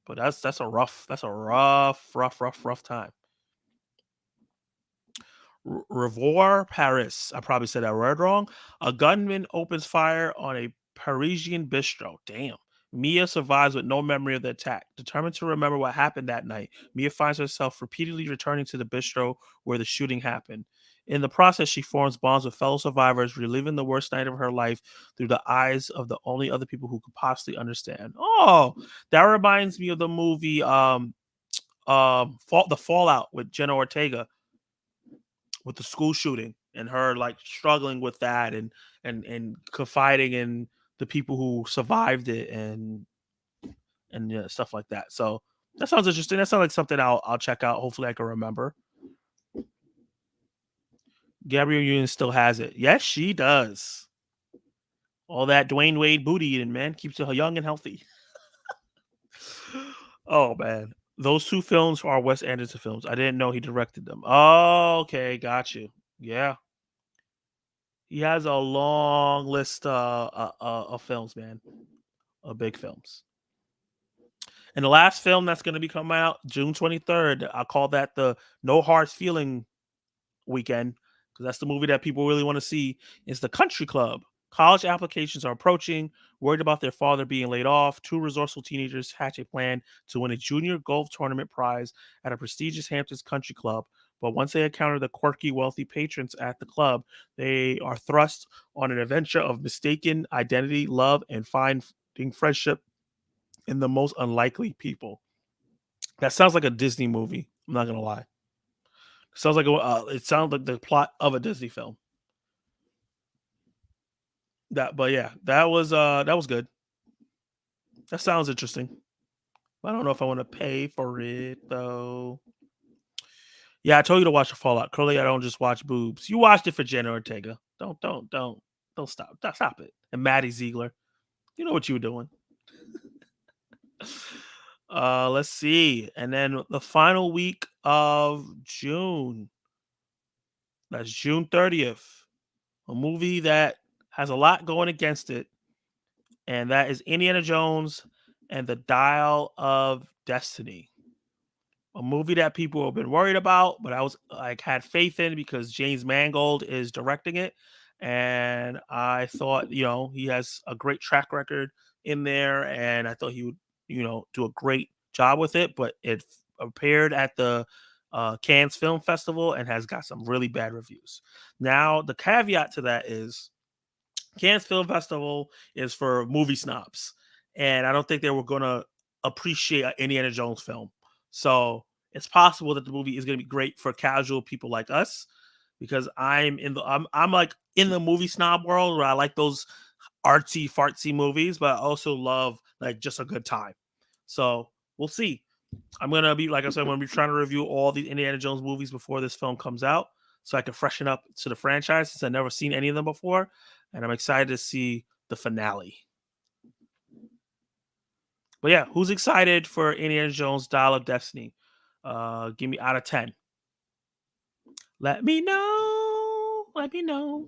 But that's a rough time. Revoir Paris. I probably said that word wrong. A gunman opens fire on a Parisian bistro. Damn. Mia survives with no memory of the attack. Determined to remember what happened that night, Mia finds herself repeatedly returning to the bistro where the shooting happened. In the process, she forms bonds with fellow survivors, reliving the worst night of her life through the eyes of the only other people who could possibly understand. Oh, that reminds me of the movie The Fallout with Jenna Ortega, with the school shooting and her like struggling with that and confiding in the people who survived it and stuff like that. So that sounds interesting. That sounds like something I'll check out. Hopefully I can remember. Gabrielle Union still has it. Yes, she does. All that Dwayne Wade booty eating, man, keeps her young and healthy. Oh man. Those two films are Wes Anderson films. I didn't know he directed them. Oh, okay, got you. Yeah. He has a long list of films, man. Of big films. And the last film that's going to be coming out June 23rd, I call that the No Hard Feeling weekend, because that's the movie that people really want to see, is The Country Club. College applications are approaching. Worried about their father being laid off, two resourceful teenagers hatch a plan to win a junior golf tournament prize at a prestigious Hamptons country club. But once they encounter the quirky, wealthy patrons at the club, they are thrust on an adventure of mistaken identity, love, and finding friendship in the most unlikely people. That sounds like a Disney movie. I'm not gonna lie. It sounds like the plot of a Disney film. But yeah, that was good. That sounds interesting. I don't know if I want to pay for it though. Yeah, I told you to watch the Fallout. Clearly, I don't just watch boobs. You watched it for Jenna Ortega. Don't stop. Stop it. And Maddie Ziegler, you know what you were doing. Let's see. And then the final week of June. That's June 30th. A movie that has a lot going against it. And that is Indiana Jones and the Dial of Destiny. A movie that people have been worried about, but I was had faith in because James Mangold is directing it. And I thought, he has a great track record in there. And I thought he would, do a great job with it. But it appeared at the Cannes Film Festival and has got some really bad reviews. Now, the caveat to that is Cannes Film Festival is for movie snobs. And I don't think they were going to appreciate an Indiana Jones film. So it's possible that the movie is going to be great for casual people like us, because I'm like in the movie snob world where I like those artsy fartsy movies, but I also love like just a good time. So we'll see. I'm gonna be, like I said, I'm gonna be trying to review all the Indiana Jones movies before this film comes out, so I can freshen up to the franchise since I've never seen any of them before, and I'm excited to see the finale. But yeah, who's excited for Indiana Jones Dial of Destiny? Give me out of 10. Let me know. Let me know.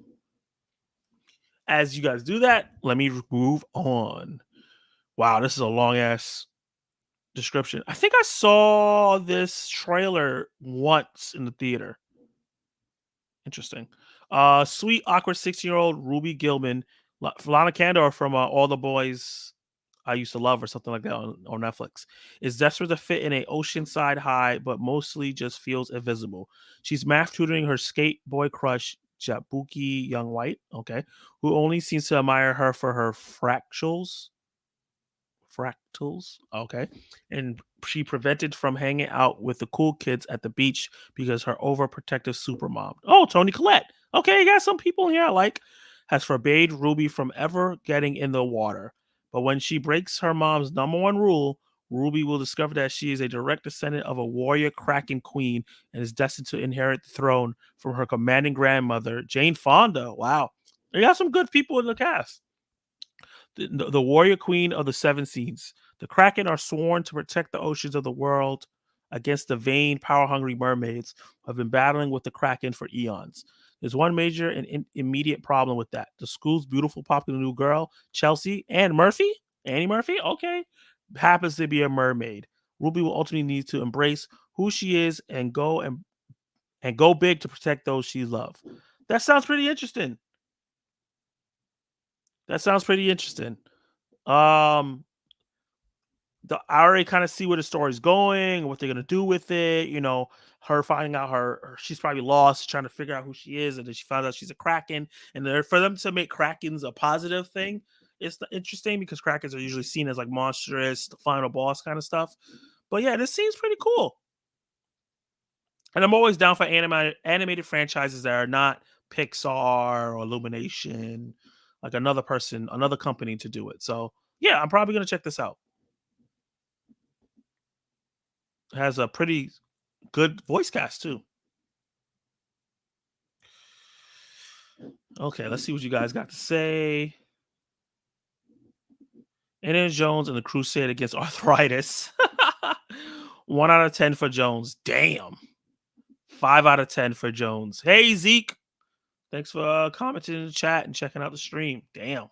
As you guys do that, let me move on. Wow, this is a long ass description. I think I saw this trailer once in the theater. Interesting. Sweet, awkward 16-year-old Ruby Gilman, Lana Condor from All the Boys I Used to Love or something like that on Netflix, is desperate to fit in a oceanside high, but mostly just feels invisible. She's math tutoring her skate boy crush, Jabuki Young White, okay, who only seems to admire her for her fractals, okay, and she prevented from hanging out with the cool kids at the beach because her overprotective supermom, Toni Collette, okay, you got some people here I like, has forbade Ruby from ever getting in the water. But when she breaks her mom's number one rule, Ruby will discover that she is a direct descendant of a warrior Kraken queen and is destined to inherit the throne from her commanding grandmother, Jane Fonda. Wow. They got some good people in the cast. The warrior queen of the seven seas. The Kraken are sworn to protect the oceans of the world against the vain, power-hungry mermaids who have been battling with the Kraken for eons. There's one major and immediate problem with that. The school's beautiful, popular new girl, Chelsea Annie Murphy, okay, happens to be a mermaid. Ruby will ultimately need to embrace who she is and go big to protect those she loves. That sounds pretty interesting. I already kind of see where the story's going, what they're gonna do with it. You know, her finding out she's probably lost, trying to figure out who she is, and then she found out she's a Kraken. And for them to make Krakens a positive thing, it's interesting because Krakens are usually seen as like monstrous, the final boss kind of stuff. But yeah, this seems pretty cool. And I'm always down for animated franchises that are not Pixar or Illumination, like another company to do it. So yeah, I'm probably gonna check this out. It has a pretty good voice cast too. Okay, let's see what you guys got to say. Indiana Jones and the Crusade Against Arthritis. 1 out of 10 for Jones. Damn. 5 out of 10 for Jones. Hey, Zeke. Thanks for commenting in the chat and checking out the stream. Damn.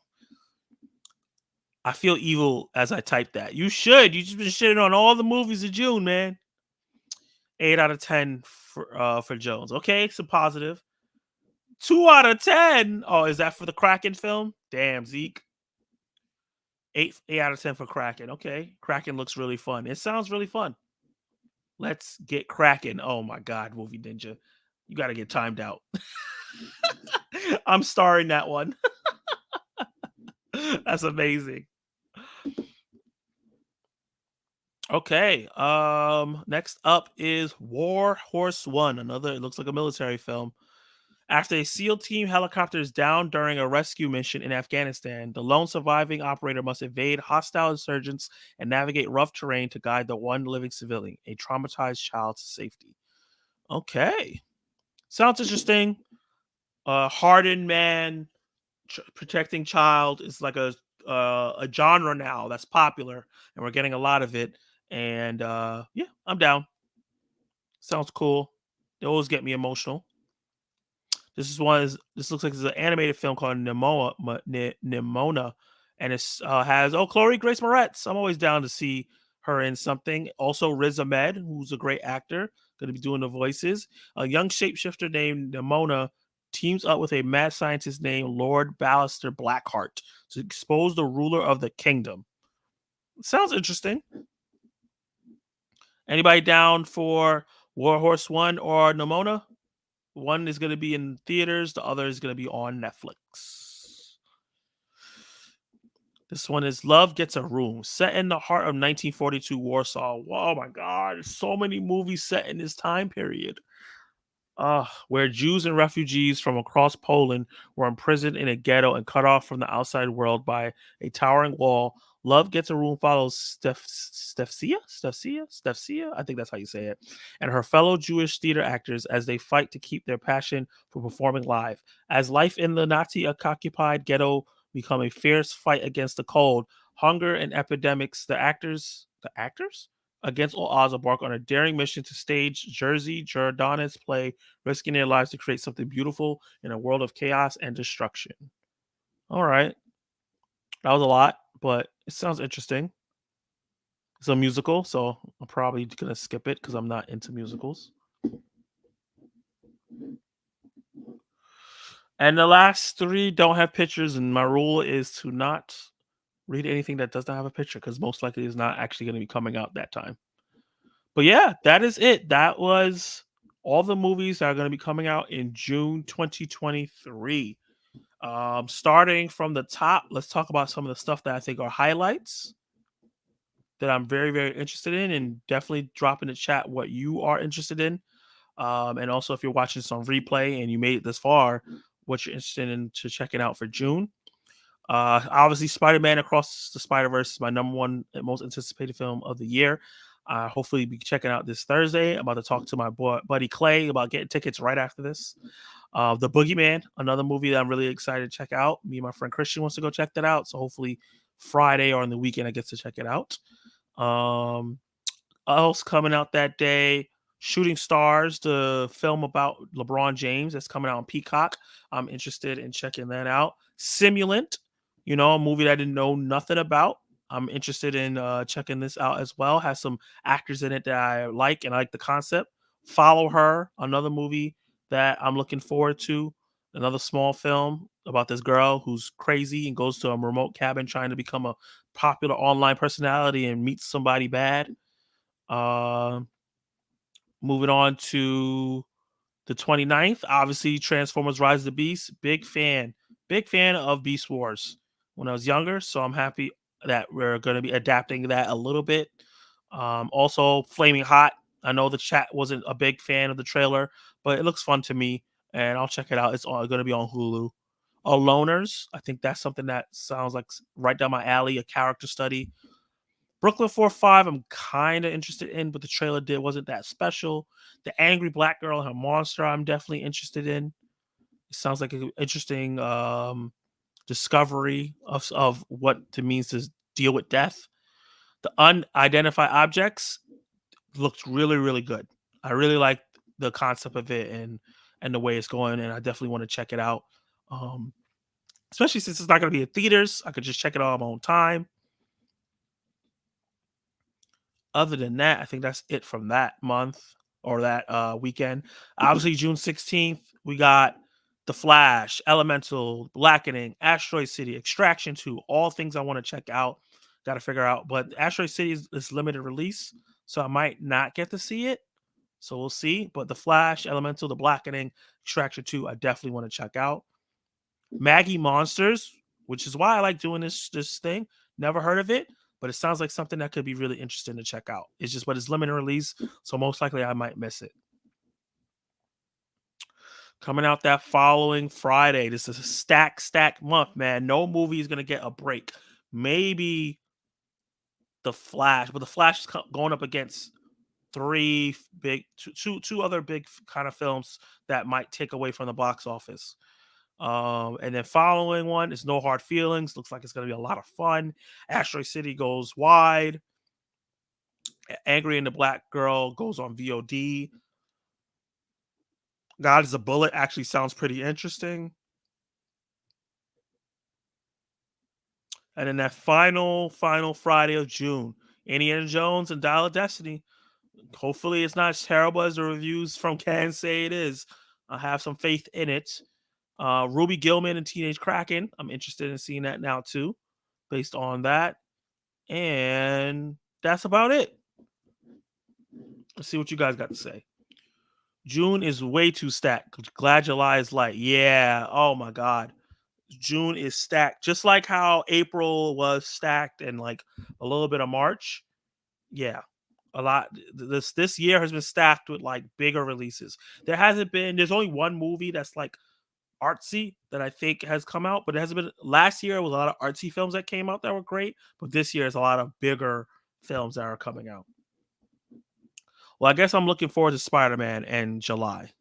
I feel evil as I type that. You should. You just been shitting on all the movies of June, man. 8 out of 10 for Jones. Okay, some positive. 2 out of 10. Oh, is that for the Kraken film? Damn, Zeke. 8 out of 10 for Kraken. Okay, Kraken looks really fun. It sounds really fun. Let's get Kraken. Oh my God, Movie Ninja. You got to get timed out. I'm starring that one. That's amazing. Okay. Next up is War Horse 1. Another, it looks like a military film. After a SEAL team helicopter is down during a rescue mission in Afghanistan, the lone surviving operator must evade hostile insurgents and navigate rough terrain to guide the one living civilian, a traumatized child, to safety. Okay. Sounds interesting. Hardened man protecting child is like a genre now that's popular, and we're getting a lot of it. And yeah, I'm down. Sounds cool. They always get me emotional. This looks like it's an animated film called Nimona, and it has Chloe Grace Moretz. I'm always down to see her in something. Also, Riz Ahmed, who's a great actor, going to be doing the voices. A young shapeshifter named Nimona teams up with a mad scientist named Lord Ballister Blackheart to expose the ruler of the kingdom. Sounds interesting. Anybody down for War Horse 1 or Nimona? One is going to be in theaters. The other is going to be on Netflix. This one is Love Gets a Room. Set in the heart of 1942 Warsaw. Oh my God. There's so many movies set in this time period. Where Jews and refugees from across Poland were imprisoned in a ghetto and cut off from the outside world by a towering wall. Love Gets a Room follows Stefcia, I think that's how you say it, and her fellow Jewish theater actors as they fight to keep their passion for performing live. As life in the Nazi-occupied ghetto become a fierce fight against the cold, hunger, and epidemics, the actors, against all odds, embark on a daring mission to stage Jersey Jordan's play, risking their lives to create something beautiful in a world of chaos and destruction. All right. That was a lot, but it sounds interesting. It's a musical, so I'm probably going to skip it because I'm not into musicals. And the last three don't have pictures, and my rule is to not read anything that does not have a picture because most likely it's not actually going to be coming out that time. But yeah, that is it. That was all the movies that are going to be coming out in June 2023. Starting from the top, let's talk about some of the stuff that I think are highlights that I'm very, very interested in, and definitely drop in the chat what you are interested in. And also, if you're watching this on replay and you made it this far, what you're interested in to checking out for June. Obviously, Spider-Man Across the Spider-Verse is my number one and most anticipated film of the year. Hopefully, be checking out this Thursday. I'm about to talk to my buddy Clay about getting tickets right after this. The Boogeyman, another movie that I'm really excited to check out. Me and my friend Christian wants to go check that out. So hopefully Friday or on the weekend I get to check it out. Else coming out that day, Shooting Stars, the film about LeBron James that's coming out on Peacock. I'm interested in checking that out. Simulant, a movie that I didn't know nothing about. I'm interested in checking this out as well. Has some actors in it that I like and I like the concept. Follow Her, another movie that I'm looking forward to. Another small film about this girl who's crazy and goes to a remote cabin trying to become a popular online personality and meets somebody bad. Moving on to the 29th, obviously Transformers Rise of the Beast. Big fan of Beast Wars when I was younger, so I'm happy that we're going to be adapting that a little bit. Also, Flaming Hot. I know the chat wasn't a big fan of the trailer, but it looks fun to me, and I'll check it out. It's going to be on Hulu. Aloners. I think that's something that sounds like right down my alley, a character study. Brooklyn 4-5, I'm kind of interested in, but the trailer wasn't that special. The Angry Black Girl and Her Monster, I'm definitely interested in. It sounds like an interesting discovery of what it means to deal with death. The Unidentified Objects looks really, really good. I really like the concept of it and the way it's going, and I definitely want to check it out. Especially since it's not going to be in theaters. I could just check it out on my own time. Other than that, I think that's it from that month or that weekend. Obviously, June 16th, we got The Flash, Elemental, Blackening, Asteroid City, Extraction 2, all things I want to check out. Got to figure out. But Asteroid City is limited release, so I might not get to see it. So we'll see. But The Flash, Elemental, The Blackening, Extraction 2, I definitely want to check out. Maggie Monsters, which is why I like doing this thing. Never heard of it, but it sounds like something that could be really interesting to check out. It's just, but it's limited release, so most likely I might miss it. Coming out that following Friday. This is a stack month, man. No movie is going to get a break. Maybe The Flash, but The Flash is going up against two other big kind of films that might take away from the box office. And then following one is No Hard Feelings. Looks like it's going to be a lot of fun. Asteroid City goes wide. Angry and the Black Girl goes on VOD. God is a Bullet actually sounds pretty interesting. And then that final Friday of June, Indiana Jones and Dial of Destiny. Hopefully it's not as terrible as the reviews from Cannes say it is. I have some faith in it. Ruby Gilman and Teenage Kraken. I'm interested in seeing that now too, based on that. And that's about it. Let's see what you guys got to say. June is way too stacked. Glad July is light. Yeah. Oh my God. June is stacked. Just like how April was stacked and like a little bit of March. Yeah. A lot. This year has been stacked with like bigger releases. There's only one movie that's like artsy that I think has come out, but it hasn't been. Last year was a lot of artsy films that came out that were great, but this year is a lot of bigger films that are coming out. Well, I guess I'm looking forward to Spider-Man and July.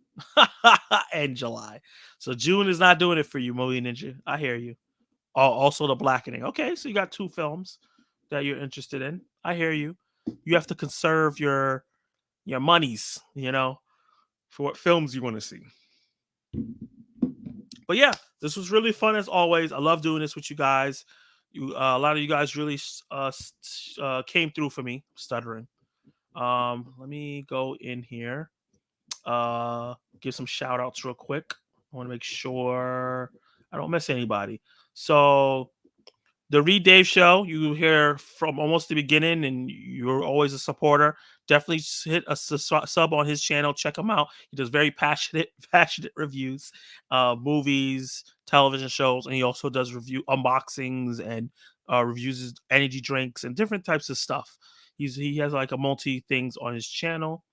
And July. So June is not doing it for you, Movie Ninja. I hear you. Also the Blackening. Okay, so you got 2 films that you're interested in. I hear you. You have to conserve your monies, for what films you want to see. But yeah, this was really fun as always. I love doing this with you guys. A lot of you guys really came through for me, stuttering. Let me go in here. Give some shout outs real quick. I want to make sure I don't miss anybody. So the Reed Dave Show, you hear from almost the beginning, and you're always a supporter. Definitely hit a sub on his channel. Check him out. He does very passionate reviews, movies, television shows, and he also does review unboxings and reviews energy drinks and different types of stuff. He has like a multi things on his channel.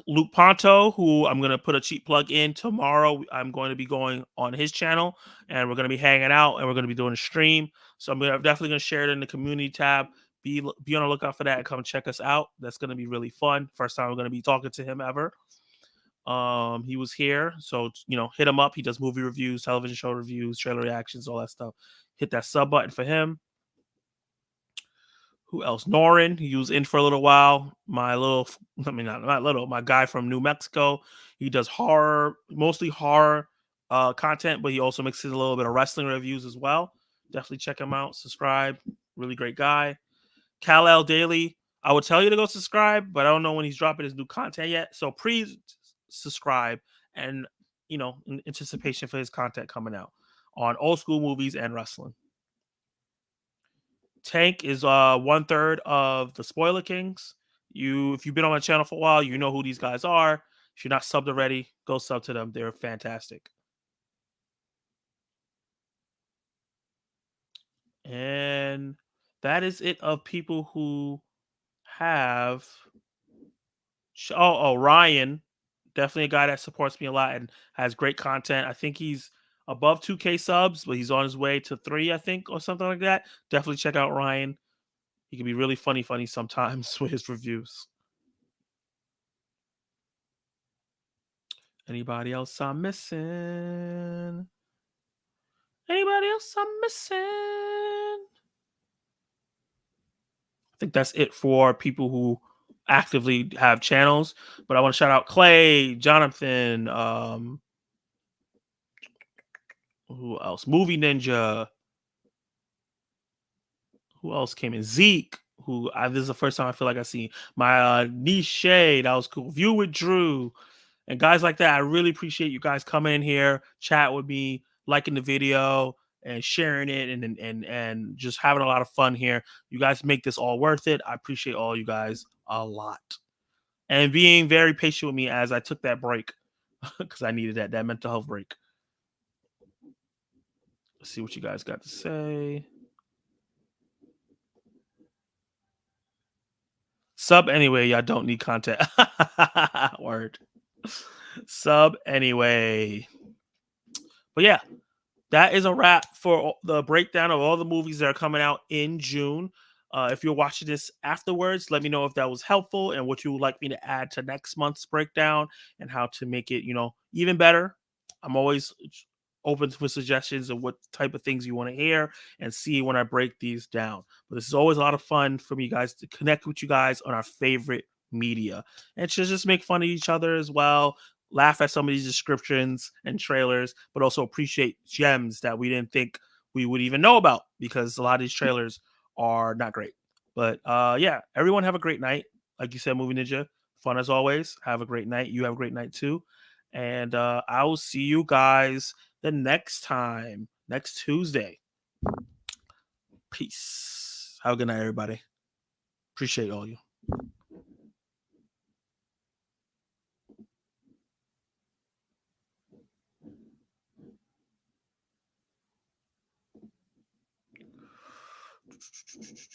Luke Ponto, who I'm going to put a cheap plug in tomorrow. I'm going to be going on his channel, and we're going to be hanging out, and we're going to be doing a stream. So I'm definitely going to share it in the community tab. Be on the lookout for that and come check us out. That's going to be really fun. First time we're going to be talking to him ever. He was here, so hit him up. He does movie reviews, television show reviews, trailer reactions, all that stuff. Hit that sub button for him. Who else? Norin, he was in for a little while. My guy from New Mexico. He does mostly horror content, but he also mixes a little bit of wrestling reviews as well. Definitely check him out. Subscribe. Really great guy. Kal-El Daily. I would tell you to go subscribe, but I don't know when he's dropping his new content yet. So please subscribe and, in anticipation for his content coming out on old school movies and wrestling. Tank is 1/3 of the Spoiler Kings. If you've been on my channel for a while, you know who these guys are. If you're not subbed already, go sub to them. They're fantastic. And that is it of people who have. Ryan, definitely a guy that supports me a lot and has great content. I think he's above 2K subs, but he's on his way to 3, I think, or something like that. Definitely check out Ryan. He can be really funny sometimes with his reviews. Anybody else I'm missing? Anybody else I'm missing? I think that's it for people who actively have channels. But I want to shout out Clay, Jonathan, who else? Movie Ninja. Who else came in? Zeke, this is the first time I feel like I see my niche. That was cool. View with Drew and guys like that. I really appreciate you guys coming in here, chat with me, liking the video and sharing it and just having a lot of fun here. You guys make this all worth it. I appreciate all you guys a lot and being very patient with me as I took that break because I needed that mental health break. Let's see what you guys got to say. Sub anyway, y'all don't need content. Word. Sub anyway. But yeah, that is a wrap for the breakdown of all the movies that are coming out in June. If you're watching this afterwards, let me know if that was helpful and what you would like me to add to next month's breakdown and how to make it, even better. I'm always open for suggestions of what type of things you want to hear and see when I break these down. But this is always a lot of fun for me guys to connect with you guys on our favorite media and to just make fun of each other as well, laugh at some of these descriptions and trailers, but also appreciate gems that we didn't think we would even know about because a lot of these trailers are not great. But yeah, everyone have a great night. Like you said, Movie Ninja, fun as always. Have a great night. You have a great night too. And I will see you guys the next time, next Tuesday. Peace. Have a good night, everybody. Appreciate all you.